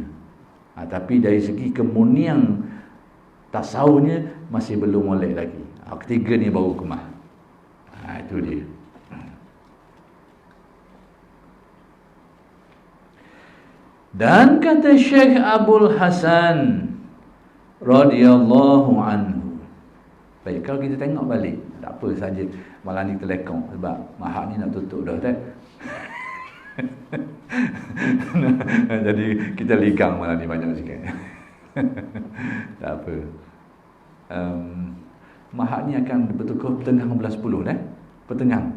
S1: Tapi dari segi kemurnian tasawufnya masih belum molek lagi. Ketiga ni baru kemah. Itu dia. Dan kata Syekh Abdul Hasan radhiyallahu anhu. Baik, kalau kita tengok balik, tak apa saja malam ni terlekong sebab mahak ni nak tutup dah, tak? Jadi kita ligang malam ni banyak sikit. Tak apa. Mahak ni akan bertukar pertengahan bulan 10, pertengahan.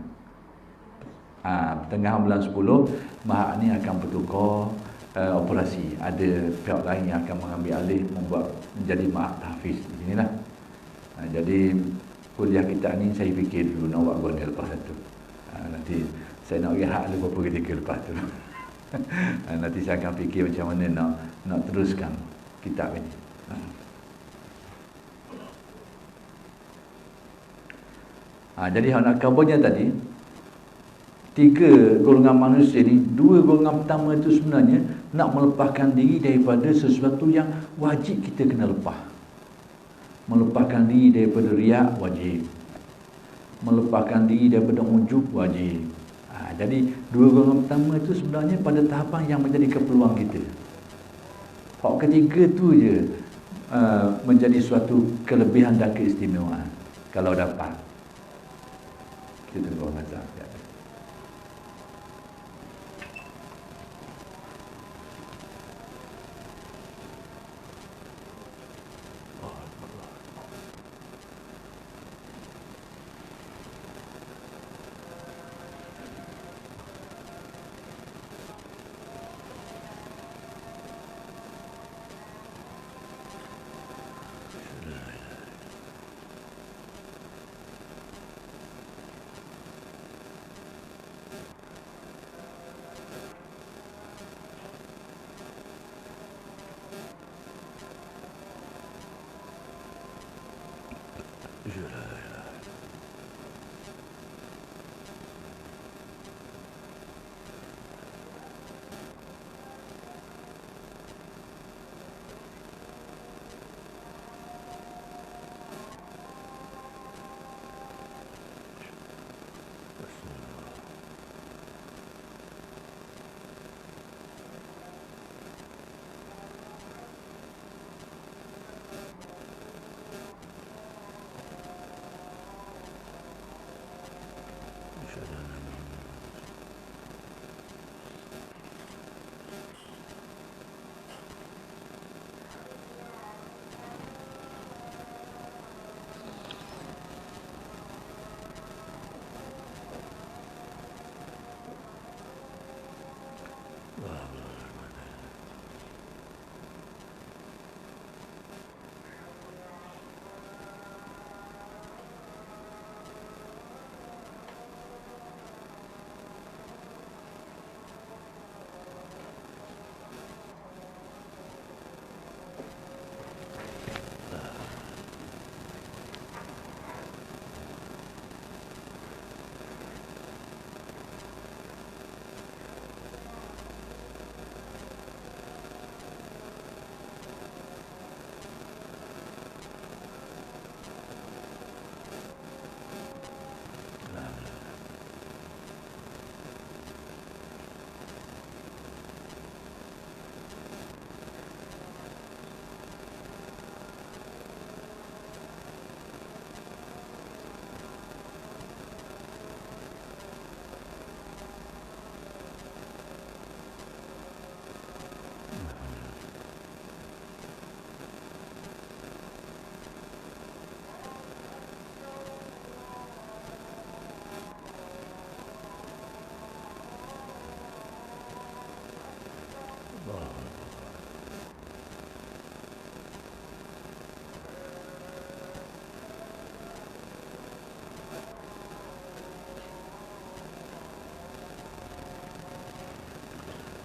S1: Pertengahan bulan 10 mahak ni akan bertukar operasi. Ada pihak lain yang akan mengambil alih, membuat menjadi mahak tahfiz di sinilah. Jadi kuliah kita ni saya fikir dulu nak buat gondel lepas satu. Nanti saya nak rehat dulu beberapa ketika lepas tu. Nanti saya akan fikir macam mana nak teruskan kitab ini. Jadi hak nak kabarnya tadi, tiga golongan manusia ni, dua golongan pertama itu sebenarnya nak melepaskan diri daripada sesuatu yang wajib kita kena lepas. Melepaskan diri daripada riak wajib, melepaskan diri daripada ujub wajib. Jadi dua golongan pertama itu sebenarnya pada tahapan yang menjadi keperluan kita. Hak ketiga tu je menjadi suatu kelebihan dan keistimewaan kalau dapat. Kita tengok macam ya.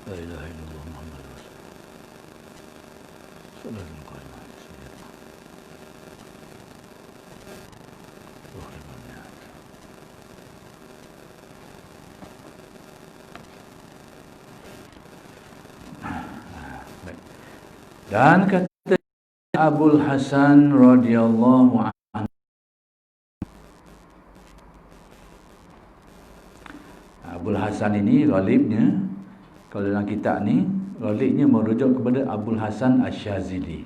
S1: La ilaha illallah Muhammad Rasulullah sallallahu alaihi wasallam. Dan kata Abul Hasan radhiyallahu anhu, Abul Hasan ini ghalibnya, kalau dalam kitab ni ghalibnya merujuk kepada Abul Hasan Asy-Syazili.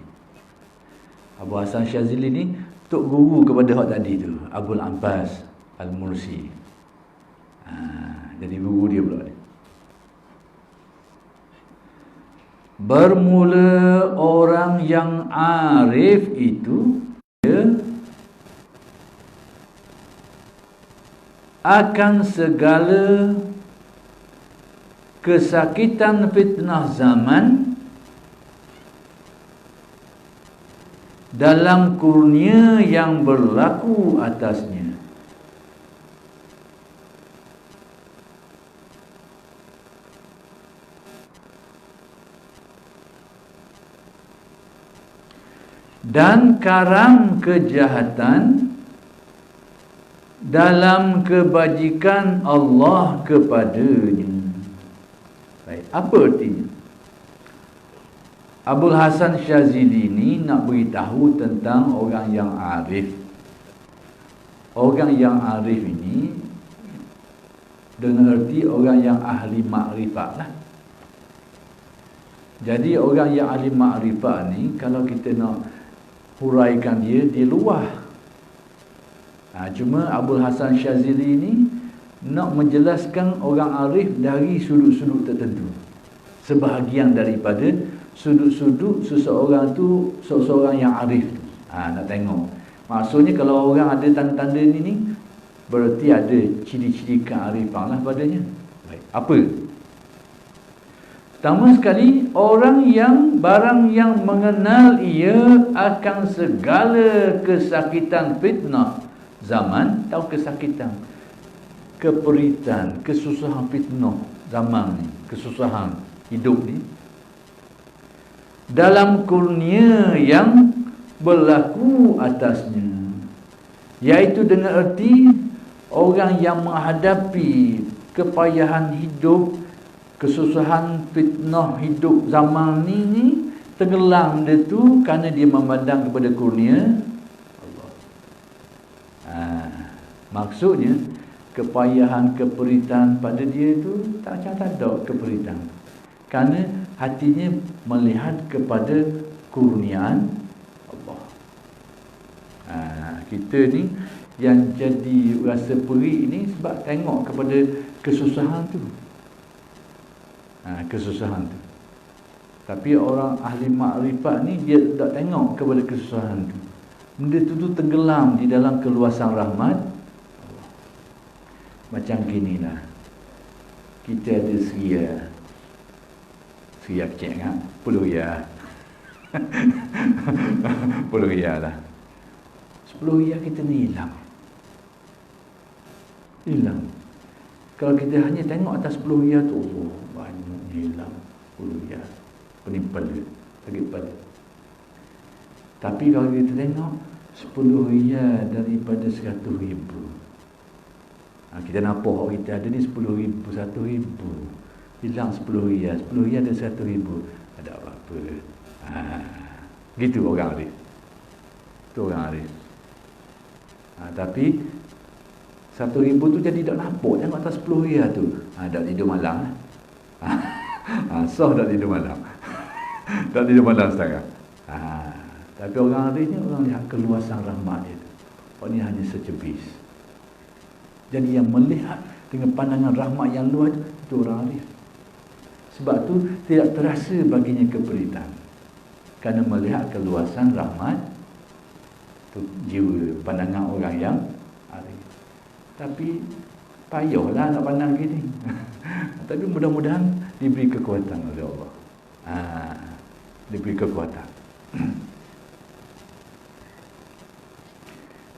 S1: Abul Hasan Asy-Syazili ni tok guru kepada hak tadi tu, Abul Abbas Al-Mursi. Jadi guru dia pula ni. Bermula orang yang arif itu dia akan segala kesakitan fitnah zaman dalam kurnia yang berlaku atasnya. Dan karam kejahatan dalam kebajikan Allah kepadanya. Baik, apa artinya? Abul Hasan Syazili ni nak beritahu tentang orang yang arif. Orang yang arif ini dengan erti orang yang ahli makrifat lah. Jadi orang yang ahli makrifat ni, kalau kita nak huraikan dia luah. Cuma Abul Hasan Syazili ni nak menjelaskan orang arif dari sudut-sudut tertentu. Sebahagian daripada sudut-sudut seseorang tu, seseorang yang arif tu. Nak tengok. Maksudnya kalau orang ada tanda-tanda ni berarti ada ciri-ciri kearifan lah padanya. Baik. Apa? Pertama sekali, orang yang barang yang mengenal ia akan segala kesakitan fitnah zaman, tahu kesakitan, keperitan, kesusahan fitnah zaman ni, kesusahan hidup ni, dalam kurnia yang berlaku atasnya, iaitu dengan erti orang yang menghadapi kepayahan hidup, kesusahan fitnah hidup zaman ni tenggelam dia tu kerana dia memandang kepada kurnia Allah. Maksudnya kepayahan, keperitan pada dia tu tak ada keperitan, kerana hatinya melihat kepada kurniaan Allah. Kita ni yang jadi rasa perih ni sebab tengok kepada kesusahan tu. Kesusahan tu. Tapi orang ahli makrifat ni dia tak tengok kepada kesusahan tu. Benda tu tenggelam di dalam keluasan rahmat Allah. Macam ginilah. Kita ada seria kecil kan? 10 riyal. 10 riyal lah. 10 riyal kita ni hilang. Kalau kita hanya tengok atas 10 riyal tu, oh, banyak hilang 10 riyal. Penimpal dia, sakit pada. Tapi kalau kita tengok 10 riyal daripada 100 ribu, kita nampak kita ada ni 10 ribu, 1 ribu, hilang 10 riyal, 10 riyal ada 100 ribu, ada apa-apa. Gitu orang arif. Itu orang arif. Tapi 1 ribu tu jadi tak nampak, tengok atas 10 riyal tu. Tak tidur malam. Sah tak tidur malam. Tak tidur malam sekarang. Tapi orang arif ni orang lihat keluasan rahmat dia. Orang ni hanya secebis. Jadi yang melihat dengan pandangan rahmat yang luas itu orang arif. Sebab tu tidak terasa baginya keperitan, kerana melihat keluasan rahmat tu jiwa, pandangan orang yang arif. Tapi payahlah nak pandang gini. Tapi mudah-mudahan diberi kekuatan oleh Allah. Diberi kekuatan.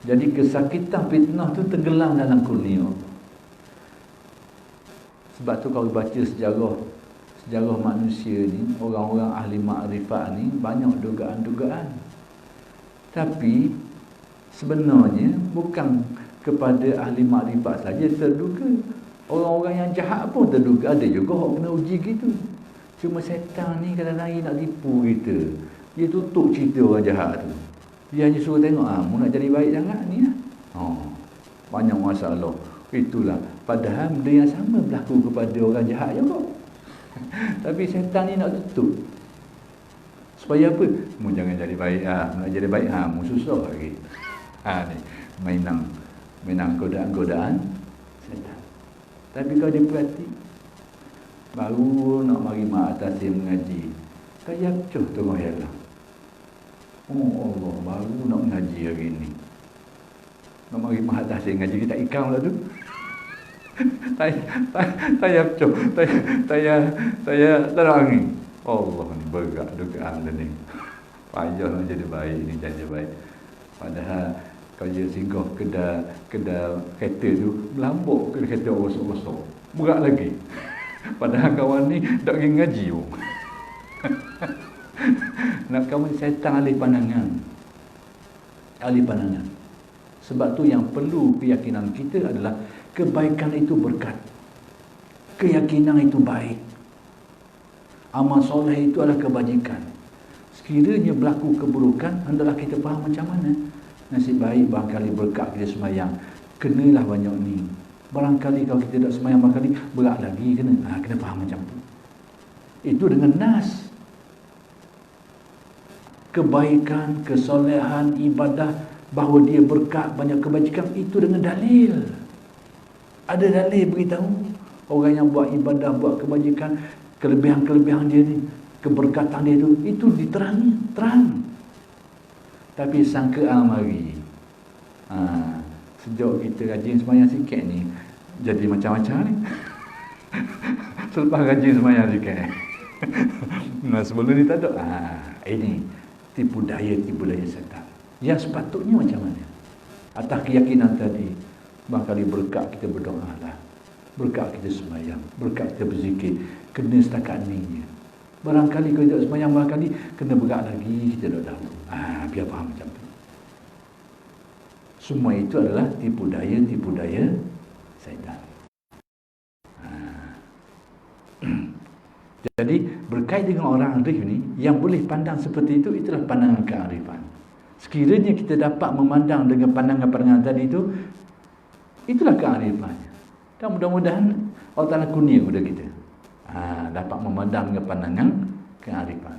S1: Jadi kesakitan fitnah tu tenggelam dalam kurnia Allah. Sebab tu kalau baca sejarah manusia ni, orang-orang ahli makrifat ni banyak dugaan-dugaan. Tapi sebenarnya bukan kepada ahli makrifat saja terduga. Orang-orang yang jahat pun terduga. Ada juga orang kena uji gitu. Cuma setan ni kadang-kadang nak tipu kita. Dia tutup cerita orang jahat tu. Dia hanya suruh tengok, mu nak jadi baik sangat ni lah. Banyak masalah. Itulah. Padahal benda yang sama berlaku kepada orang jahat juga. Tapi setan ni nak tutup. Supaya apa? Mu jangan jadi baik lah. Nak jadi baik, mu susah lagi. Ni mainan godaan-godaan setan. Tapi kalau dia perhati, baru nak mari mak atas dia mengaji, kaya cuh tengok yalah. Oh Allah, baru nak mengaji hari ni. Nak mari mak atas dia mengaji, kita ikam lah tu. Saya terang ni. Allah ni berat dugaan ni. Payah nak jadi baik ni, jadi baik. Padahal kalau dia singgah kedai kereta tu, melambuk ke kereta rosok-rosok. Berat lagi. Padahal kawan ni tak pergi ngaji pun. Nak kawan setan alih pandangan. Alih pandangan. Sebab tu yang perlu keyakinan kita adalah kebaikan itu berkat. Keyakinan itu baik. Amal soleh itu adalah kebajikan. Sekiranya berlaku keburukan, hendaklah kita faham macam mana. Nasib baik barangkali berkat kita sembahyang, kenalah banyak ni. Barangkali kalau kita tak sembahyang barangkali berat lagi kena. Kena faham macam tu. Itu dengan nas. Kebaikan, kesolehan, ibadah, bahawa dia berkat banyak kebajikan, itu dengan dalil. Ada dalil beritahu orang yang buat ibadah, buat kebajikan, kelebihan-kelebihan dia ni, keberkatan dia tu, itu diterangi, terang. Tapi sangkaan mari. Sejak kita rajin sembahyang sikit ni, jadi macam-macam ni. Selepas rajin sembahyang sikit. Sebelum ni tak ada. Ini tipu daya setan. Yang sepatutnya macam mana? Atas keyakinan tadi, barangkali berkat kita berdoa lah. Berkat kita sembahyang, berkat kita berzikir, kena setakat ni. Barangkali kalau tidak sembahyang, barangkali kena berat lagi, kita tak tahu. Biar faham macam tu. Semua itu adalah tipu daya syaitan. Jadi berkait dengan orang arif ni, yang boleh pandang seperti itu, itulah pandangan kearifan. Sekiranya kita dapat memandang dengan pandangan-pandangan tadi itu, itulah kearifannya. Dan mudah-mudahan Allah Ta'ala kurnia kepada kita. Dapat memandang dengan pandangan kearifan.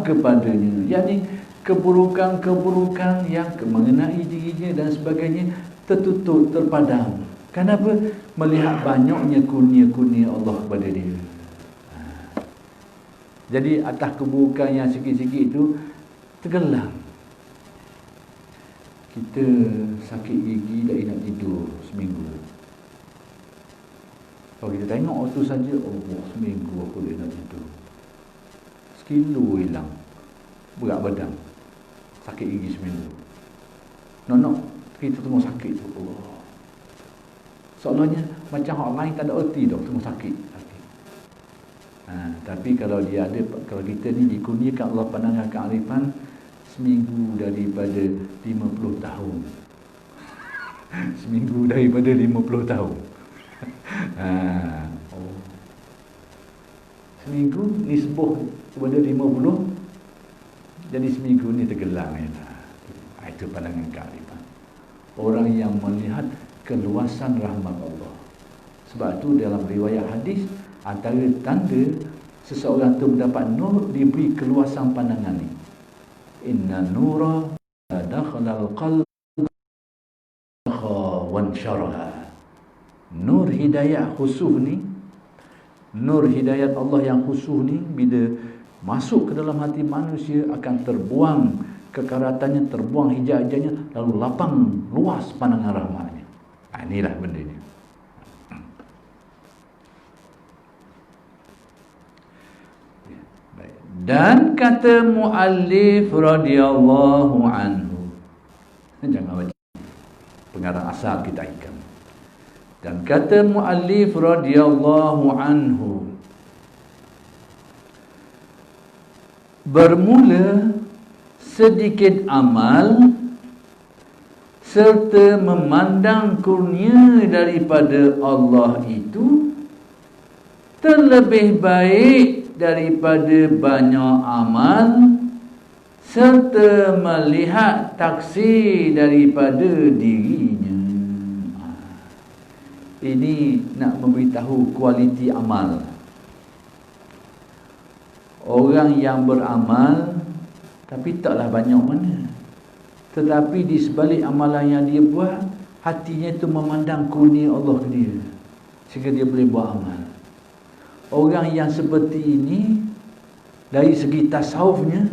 S1: Kepadanya, yakni keburukan-keburukan yang mengenai dirinya dan sebagainya tertutup, terpadam. Kenapa? Melihat banyaknya kurnia-kurnia Allah kepada dia. Jadi atas keburukan yang sikit-sikit itu tergelam. Kita sakit gigi, tak nak tidur seminggu. Kalau kita tengok waktu saja, seminggu aku tak nak tidur. Sekilo hilang, berat badan, sakit gigi seminggu. Nak kita tengok sakit tu, seolahnya macam orang lain tak ada erti dah, tengok sakit. Tapi kalau dia ada, kalau kita ni dikurniakan Allah pandangan kearifan, seminggu daripada 50 tahun. Seminggu daripada 50 tahun. Seminggu nisbah kepada 50, jadi seminggu ni tergelam. Itu pandangan kearifan. Orang yang melihat keluasan rahmat Allah. Sebab tu dalam riwayat hadis, antara tanda seseorang tu mendapat nur, diberi keluasan pandangan ni. Inna nura dakhalal qalb wan syaraha. Nur hidayah khusuh ni, nur hidayat Allah yang khusuh ni, bila masuk ke dalam hati manusia akan terbuang kekeratannya, terbuang hijab-hijabnya, lalu lapang luas pandangan rahmatnya. Inilah benda ni. Dan kata muallif radhiyallahu anhu, jangan baca pengarang asal kita ikan. Dan kata muallif radhiyallahu anhu, bermula sedikit amal serta memandang kurnia daripada Allah itu terlebih baik daripada banyak amal serta melihat taksir daripada dirinya. Ini nak memberitahu kualiti amal. Orang yang beramal tapi taklah banyak mana, tetapi di sebalik amalan yang dia buat, hatinya tu memandang kurnia Allah ke dia, sehingga dia boleh buat amal. Orang yang seperti ini dari segi tasawufnya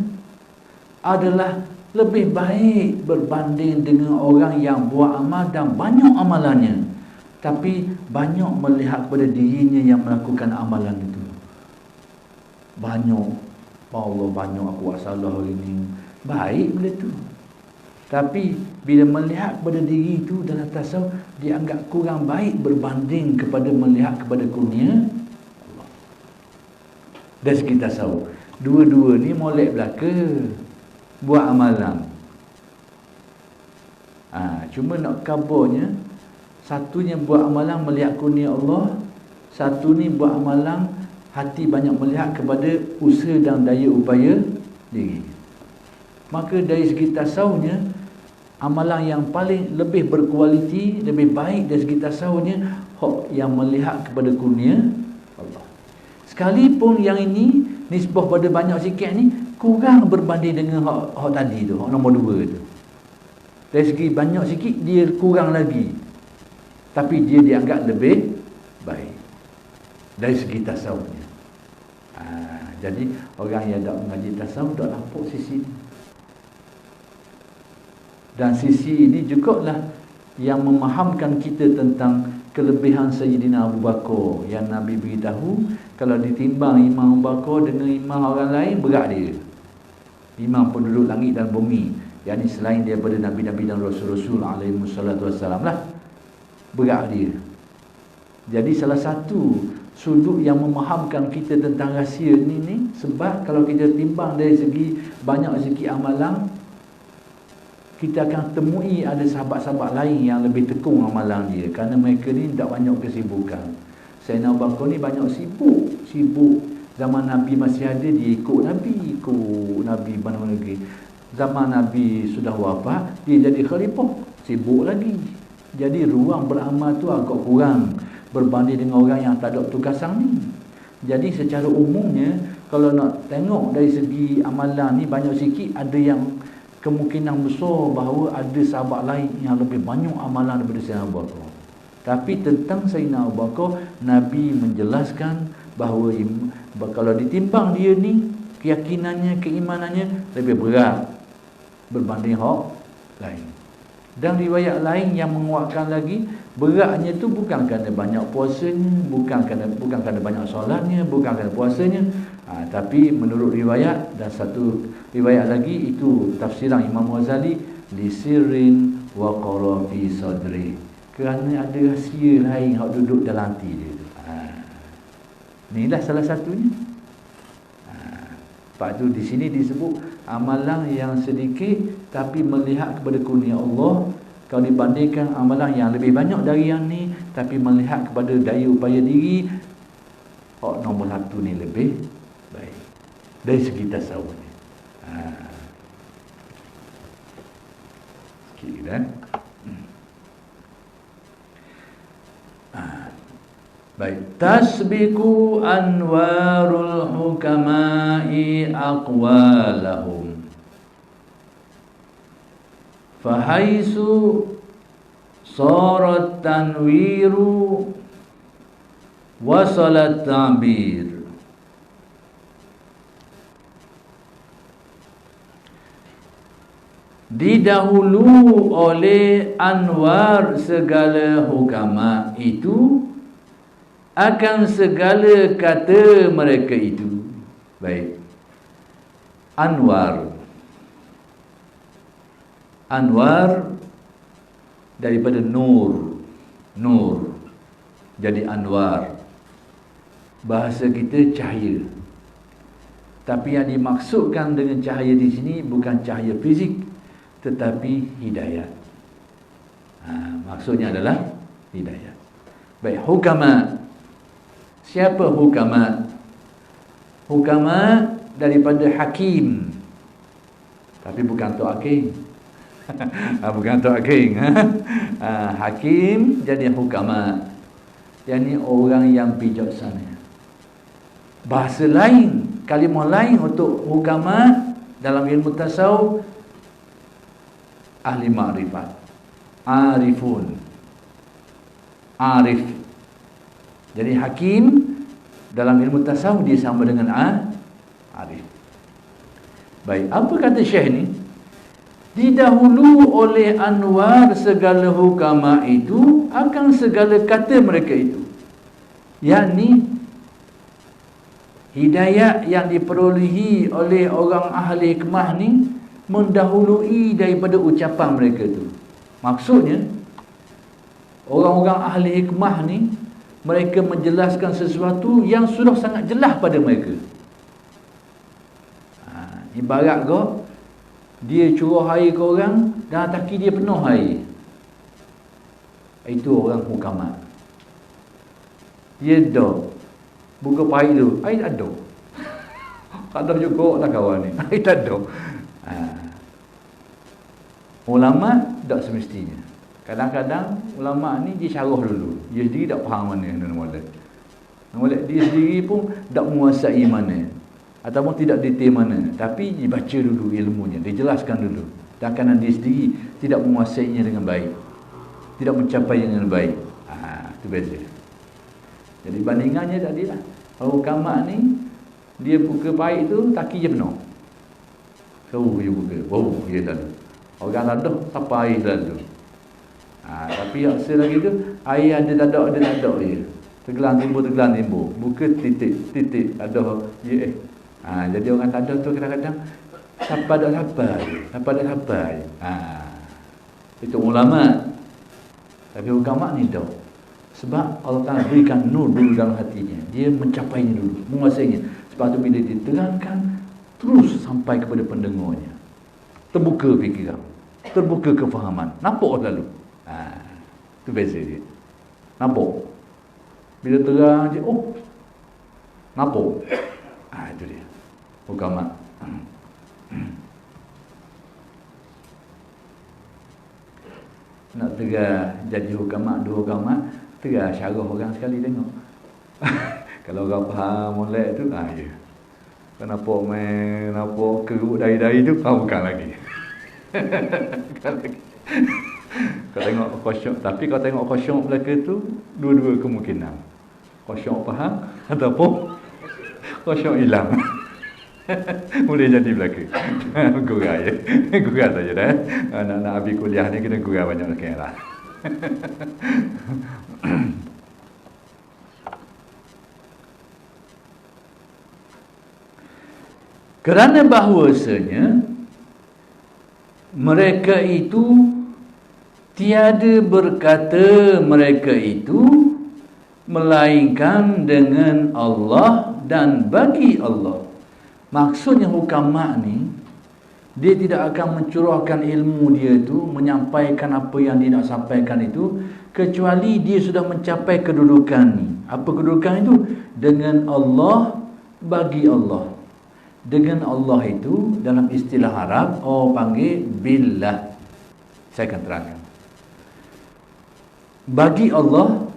S1: adalah lebih baik berbanding dengan orang yang buat amal dan banyak amalannya, tapi banyak melihat kepada dirinya yang melakukan amalan itu. Banyak, Allah banyak aku buat salah hari ini, baik benda tu. Tapi bila melihat kepada diri itu dalam tasawuf, dia anggap kurang baik berbanding kepada melihat kepada kurnia Allah. Dari segi tasawuf, dua-dua ni molek belaka buat amalan. Cuma nak kabarnya, satunya buat amalan melihat kurnia Allah, satu ni buat amalan hati banyak melihat kepada usaha dan daya upaya diri. Maka dari segi tasawufnya, amalan yang paling lebih berkualiti, lebih baik dari segi tasawufnya, hak yang melihat kepada kurnia Allah. Sekalipun yang ini nisbah pada banyak sikit ni kurang berbanding dengan hak tadi tu, hak nombor 2 tu. Dari segi banyak sikit dia kurang lagi, tapi dia dianggap lebih baik dari segi tasawufnya. Jadi orang yang tak mengaji tasawuf tak nampak sisi ni. Dan sisi ini jugalah yang memahamkan kita tentang kelebihan Sayyidina Abu Bakar, yang Nabi beritahu kalau ditimbang Imam Abu Bakar dengan imam orang lain, berat dia. Imam penduduk langit dan bumi, yang ini selain daripada Nabi-Nabi dan Rasul-Rasul alaihi wassalatu wassalam lah, berat dia. Jadi salah satu sudut yang memahamkan kita tentang rahsia ni sebab kalau kita timbang dari segi banyak segi amalan, kita akan temui ada sahabat-sahabat lain yang lebih tekung amalan dia, kerana mereka ni tak banyak kesibukan. Sayyidina Abu Bakar ni banyak sibuk. Zaman Nabi masih ada, dia ikut Nabi mana-mana lagi. Zaman Nabi sudah wafat, dia jadi khalifah, sibuk lagi. Jadi ruang beramal tu agak kurang berbanding dengan orang yang tak ada tugasan ni. Jadi secara umumnya, kalau nak tengok dari segi amalan ni banyak sikit, ada yang kemungkinan besar bahawa ada sahabat lain yang lebih banyak amalan daripada Sayyidina Abu Bakar. Tapi tentang Sayyidina Abu Bakar, Nabi menjelaskan bahawa kalau ditimbang dia ni, keyakinannya, keimanannya lebih berat berbanding hak lain. Dan riwayat lain yang menguatkan lagi, beratnya tu bukan kerana banyak puasanya, bukan kerana banyak solatnya, bukan kerana puasanya, tapi menurut riwayat, dan satu riwayat lagi itu tafsiran Imam Ghazali, li sirrin wa qara fi sadri, kerana ada rahsia lain yang duduk dalam hati dia. Inilah salah satunya. Sebab tu di sini disebut amalan yang sedikit tapi melihat kepada kurnia Allah, kalau dibandingkan amalan yang lebih banyak dari yang ni tapi melihat kepada daya upaya diri, nombor 1 ni lebih baik dari segi tasawuf ni. Sikit kan? Baik, tasbiqu anwarul hukama'i aqwalahum fahaisu sarat tanwiru wasalat ta'bir. Didahulu oleh anwar segala hukama itu akan segala kata mereka itu. Baik, Anwar. Anwar daripada nur. Nur jadi anwar. Bahasa kita cahaya. Tapi yang dimaksudkan dengan cahaya di sini bukan cahaya fizik, tetapi hidayah. Maksudnya adalah hidayah. Baik, hukama. Siapa hukama? Hukama daripada hakim. Tapi bukan Tok Hakim. Bukan Tok Hakim. Hakim jadi hukama. Yang ni orang yang bijaksana. Bahasa lain, kalimah lain untuk hukama dalam ilmu tasawuf, ahli ma'rifat, arifun, arif. Jadi hakim dalam ilmu tasawuf dia sama dengan arif. Baik, apa kata Syekh ni? Didahulu oleh anwar segala hukama itu akan segala kata mereka itu. Yakni hidayah yang diperolehi oleh orang ahli hikmah ni mendahului daripada ucapan mereka tu. Maksudnya orang-orang ahli hikmah ni mereka menjelaskan sesuatu yang sudah sangat jelas pada mereka. Ibarat kau dia curah air ke orang dan taki dia penuh air. Itu orang hukama. Dia dah buka paip tu, air tak ada. Tak ada juga lah kawan ni. Air tak ada. Ulama tak semestinya. Kadang-kadang ulama ni dia syarah dulu. Dia sendiri tak faham mana mula. Dia sendiri pun tak menguasai mana, ataupun tidak detail mana. Tapi dia baca dulu ilmunya, dia jelaskan dulu. Dan kerana dia sendiri tidak menguasainya dengan baik, tidak mencapai dengan baik. Itu beza. Jadi bandingannya tadi lah. Kalau hukama ni dia buka paip tu taki je penuh. Dia buka. Dia lalu. Orang lalu siapa air lalu. Tapi yang lagi tu air ada tak ada je. Tergelam timbul. Buka titik ada je. Jadi orang tak ada tu kadang-kadang siapa dah sampai. Itu ulama. Tapi hukama ni tak. Sebab Allah Ta'ala berikan nur dulu dalam hatinya. Dia mencapainya dulu, menguasainya. Sebab tu bila diterangkan, terus sampai kepada pendengarnya. Terbuka fikiran, terbuka kefahaman. Nampak lalu. Itu beza dia. Nampak. Bila terang je, nampak. Itu dia. Hukama. Nak terang jadi hukama, dua hukama, terang syarah orang sekali tengok. Kalau orang faham molek tu, ya. Kenapa keruk dari tu, bukan lagi. Bukan lagi. Kau tengok khusyuk, tapi kau tengok khusyuk belaka tu, dua-dua kemungkinan. Khusyuk faham ataupun khusyuk hilang. Boleh jadi belaka. Gurau je. Gurau saja dah. Anak-anak habis kuliah ni kena gurau banyak lagi lah. Kerana bahawasanya mereka itu tiada berkata mereka itu melainkan dengan Allah dan bagi Allah. Maksudnya hukama ni dia tidak akan mencurahkan ilmu dia itu, menyampaikan apa yang dia nak sampaikan itu, kecuali dia sudah mencapai kedudukan ni. Apa kedudukan itu? Dengan Allah, bagi Allah. Dengan Allah itu dalam istilah Arab orang panggil billah. Saya akan terangkan. Bagi Allah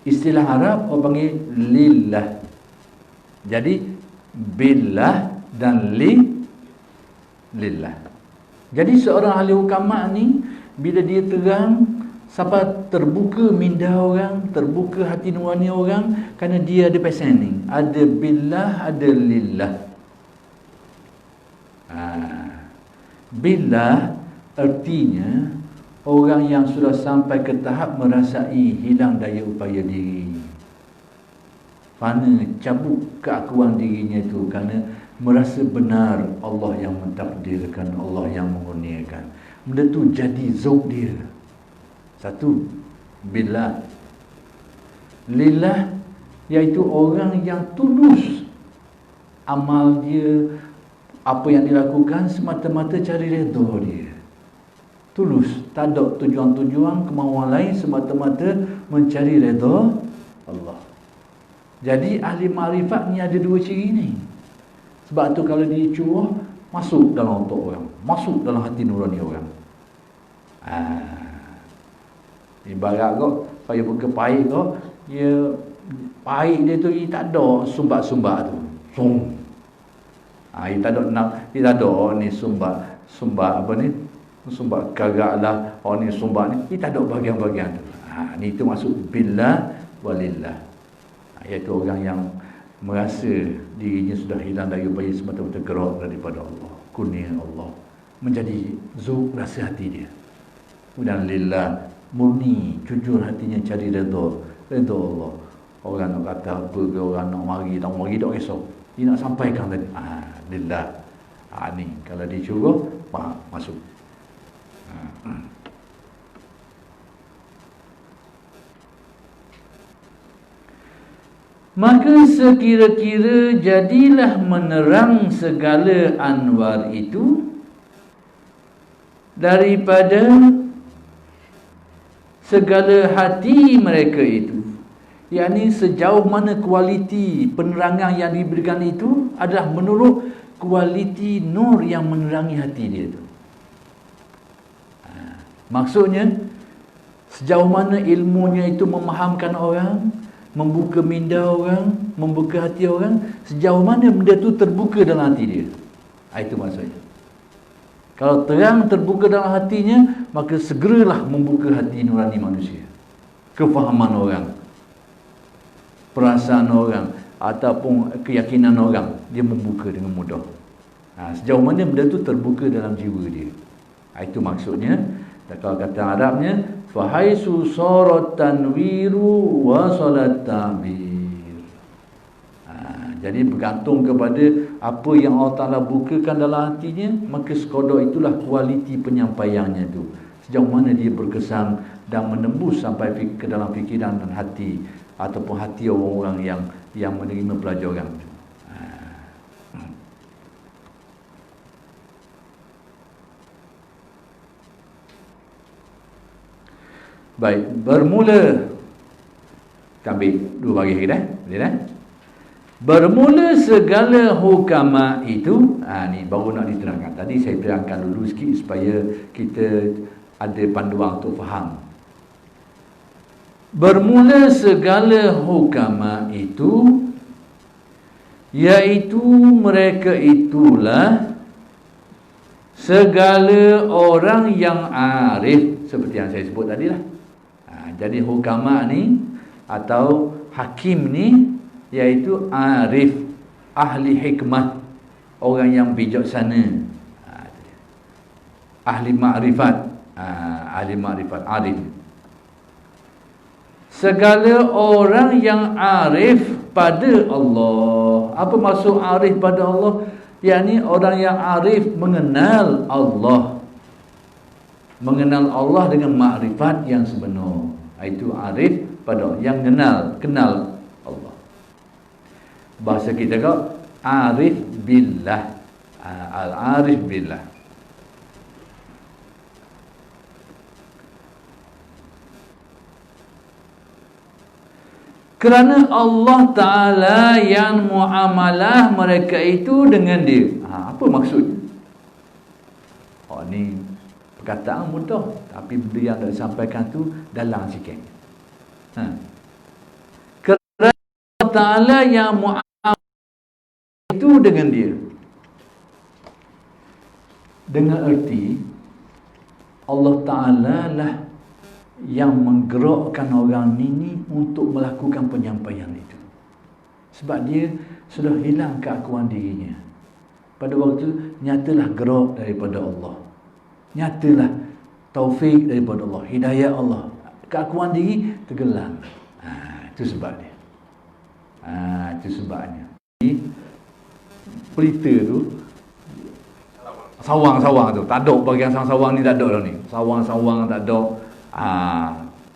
S1: istilah Arab orang panggil lillah. Jadi billah dan lillah. Jadi seorang ahli hukama ni bila dia terang sampai terbuka minda orang, terbuka hati nurani orang, kerana dia ada pesaning, ada billah, ada lillah. Billah artinya orang yang sudah sampai ke tahap merasai hilang daya upaya diri. fana, cabut keakuan dirinya itu kerana merasa benar Allah yang mentakdirkan, Allah yang mengurniakan. Benda tu jadi zauq dia. Satu, billah. Lillah, iaitu orang yang tulus amal dia, apa yang dilakukan semata-mata cari redha dia. Tulus, tak ada tujuan-tujuan kemauan lain, semata-mata mencari redha Allah. Jadi ahli makrifat ni ada dua ciri ni. Sebab tu kalau dia curah, masuk dalam otak orang, masuk dalam hati nurani orang. Ibarat kau payah buka pahit kau, dia pahit dia tu dia tak ada sumbat-sumbat tu. Dia tak ada dia tak ada ni sumbat apa ni? Sumbat kagak lah, ni sumbat ni, dia tak ada bahagian-bahagian tu. Ni tu masuk billah walillah. Iaitu orang yang merasa dirinya sudah hilang daripada semata-mata gerak daripada Allah, kurnia Allah, menjadi zauq rasa hati dia. Dan lillah, murni, jujur hatinya cari redha Allah. Orang nak kata apa ke, orang nak mari, tak mari, tak risau. Dia nak sampaikan tadi. Lillah. Ni kalau dia curah, masuk. Maka sekira-kira jadilah menerang segala anwar itu daripada segala hati mereka itu. Yakni sejauh mana kualiti penerangan yang diberikan itu adalah menurut kualiti nur yang menerangi hati dia itu. Maksudnya sejauh mana ilmunya itu memahamkan orang, membuka minda orang, membuka hati orang, sejauh mana benda tu terbuka dalam hati dia. Itu maksudnya. Kalau terang terbuka dalam hatinya, maka segeralah membuka hati nurani manusia. Kefahaman orang, perasaan orang, ataupun keyakinan orang, dia membuka dengan mudah. Sejauh mana benda tu terbuka dalam jiwa dia. Itu maksudnya. Dan kalau kata Arabnya, fahaisu sarat tanwiru wa salat ta'bir. Jadi bergantung kepada apa yang Allah Ta'ala bukakan dalam hatinya, maka sekadar itulah kualiti penyampaiannya tu. Sejauh mana dia berkesan dan menembus sampai ke dalam fikiran dan hati, ataupun hati orang-orang yang menerima pelajaran tu. Baik, bermula, kita ambil dua bagi kita, boleh dah? Bermula segala hukama itu, ni baru nak diterangkan. Tadi saya terangkan dulu sikit supaya kita ada panduan untuk faham. Bermula segala hukama itu, iaitu mereka itulah segala orang yang arif, seperti yang saya sebut tadi lah. Jadi hukama ni atau hakim ni iaitu arif, ahli hikmah, orang yang bijaksana, ahli ma'rifat, arif. Segala orang yang arif pada Allah. Apa maksud arif pada Allah? Yakni orang yang arif mengenal Allah, mengenal Allah dengan makrifat yang sebenar. Itu arif pada Allah, yang kenal Allah. Bahasa kita kau arif billah, al-arif billah. Kerana Allah Ta'ala yang muamalah mereka itu dengan dia. Apa maksudnya? Ni perkataan mudah, tapi benda yang nak disampaikan tu dalam sikit. Kerana Allah Ta'ala yang muamalah itu dengan dia, dengan erti Allah Ta'ala lah yang menggerakkan orang ini untuk melakukan penyampaian itu. Sebab dia sudah hilang keakuan dirinya. Pada waktu nyatalah gerak daripada Allah, nyatalah taufik daripada Allah, hidayah Allah, keakuan diri tergelam. Itu sebab dia. Itu sebabnya. Jadi, pelita tu sawang-sawang tu tak ada bahagian sawang ni, tak ada dah ni. Sawang-sawang tak ada.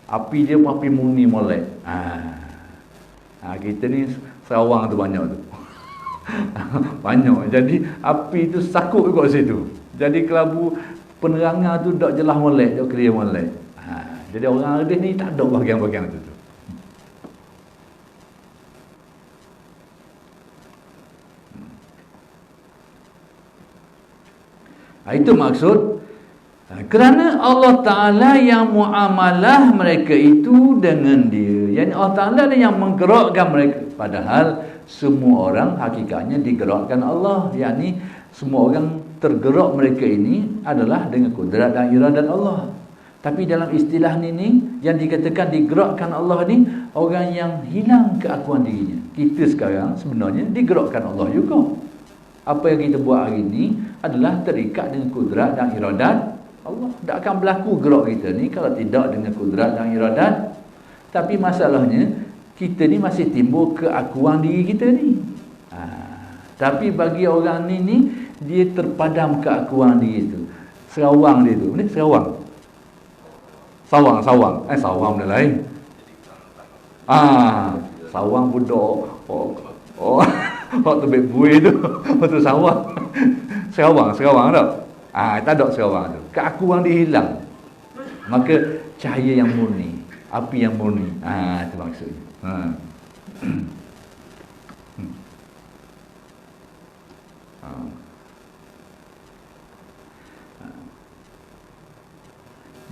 S1: Api dia api murni molek. Kita ni sawang tu banyak tu. Banyak. Jadi api tu sakut kat situ. Jadi kelabu penerangan tu tak jelas molek, tak clear molek. Jadi orang hadis ni tak ada bahagian-bahagian tu. Itu maksud. Kerana Allah Ta'ala yang muamalah mereka itu dengan dia. Yani Allah Ta'ala yang menggerakkan mereka. Padahal semua orang hakikatnya digerakkan Allah. Yani semua orang tergerak mereka ini adalah dengan kudrat dan iradat Allah. Tapi dalam istilah ni yang dikatakan digerakkan Allah ni, orang yang hilang keakuan dirinya. Kita sekarang sebenarnya digerakkan Allah juga. Apa yang kita buat hari ni adalah terikat dengan kudrat dan iradat Allah. Tak akan berlaku gerak kita ni kalau tidak dengan kudrat dan iradat. Tapi masalahnya, kita ni masih timbul keakuan diri kita ni. Tapi bagi orang ni dia terpadam keakuan diri tu. Serawang dia tu. Ni serawang. Sawang. Sawang benda lain. Sawang budak. Hak tu baik buih tu. Betul sawang. Serawang tak? Tak ada serawang tu. Keakuan dia hilang. Maka cahaya yang murni, api yang murni. Itu maksudnya.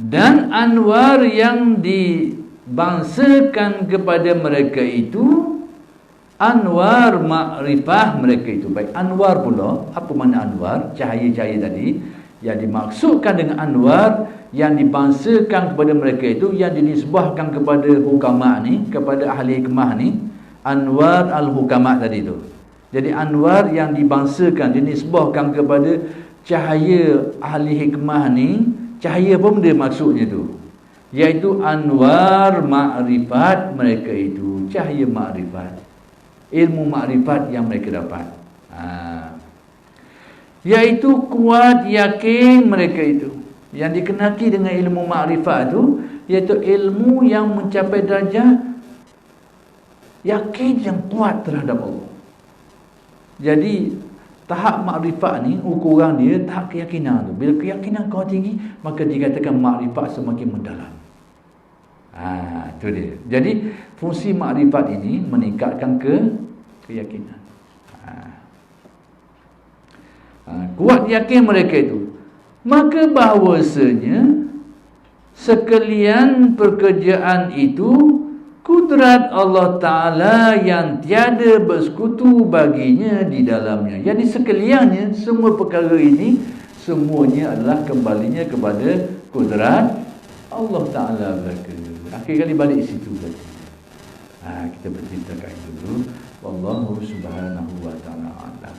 S1: Dan anwar yang dibangsakan kepada mereka itu anwar makrifah mereka itu. Baik, anwar pula. Apa makna anwar? Cahaya-cahaya tadi. Yang dimaksudkan dengan anwar yang dibangsakan kepada mereka itu, yang dinisbahkan kepada hukama ni, kepada ahli hikmah ni, anwar al-hukama tadi tu. Jadi anwar yang dibangsakan, dinisbahkan kepada cahaya ahli hikmah ni. Cahaya apa benda maksudnya tu? Iaitu anwar makrifat mereka itu. Cahaya makrifat, ilmu makrifat yang mereka dapat. Iaitu kuat yakin mereka itu. Yang dikenaki dengan ilmu makrifat tu, iaitu ilmu yang mencapai darjah yakin yang kuat terhadap Allah. Jadi tahap makrifat ni, ukuran dia tahap keyakinan tu. Bila keyakinan kau tinggi, maka dikatakan makrifat semakin mendalam. Itu dia. Jadi fungsi makrifat ini meningkatkan keyakinan. Kuat yakin mereka itu. Maka bahawasanya sekalian pekerjaan itu kudrat Allah Ta'ala yang tiada bersekutu baginya di dalamnya. Jadi sekaliannya semua perkara ini semuanya adalah kembalinya kepada kudrat Allah Ta'ala belaka. Akhir kali balik situ saja. Kita bercerita kat dulu. Wallahu subhanahu wa ta'ala a'lam.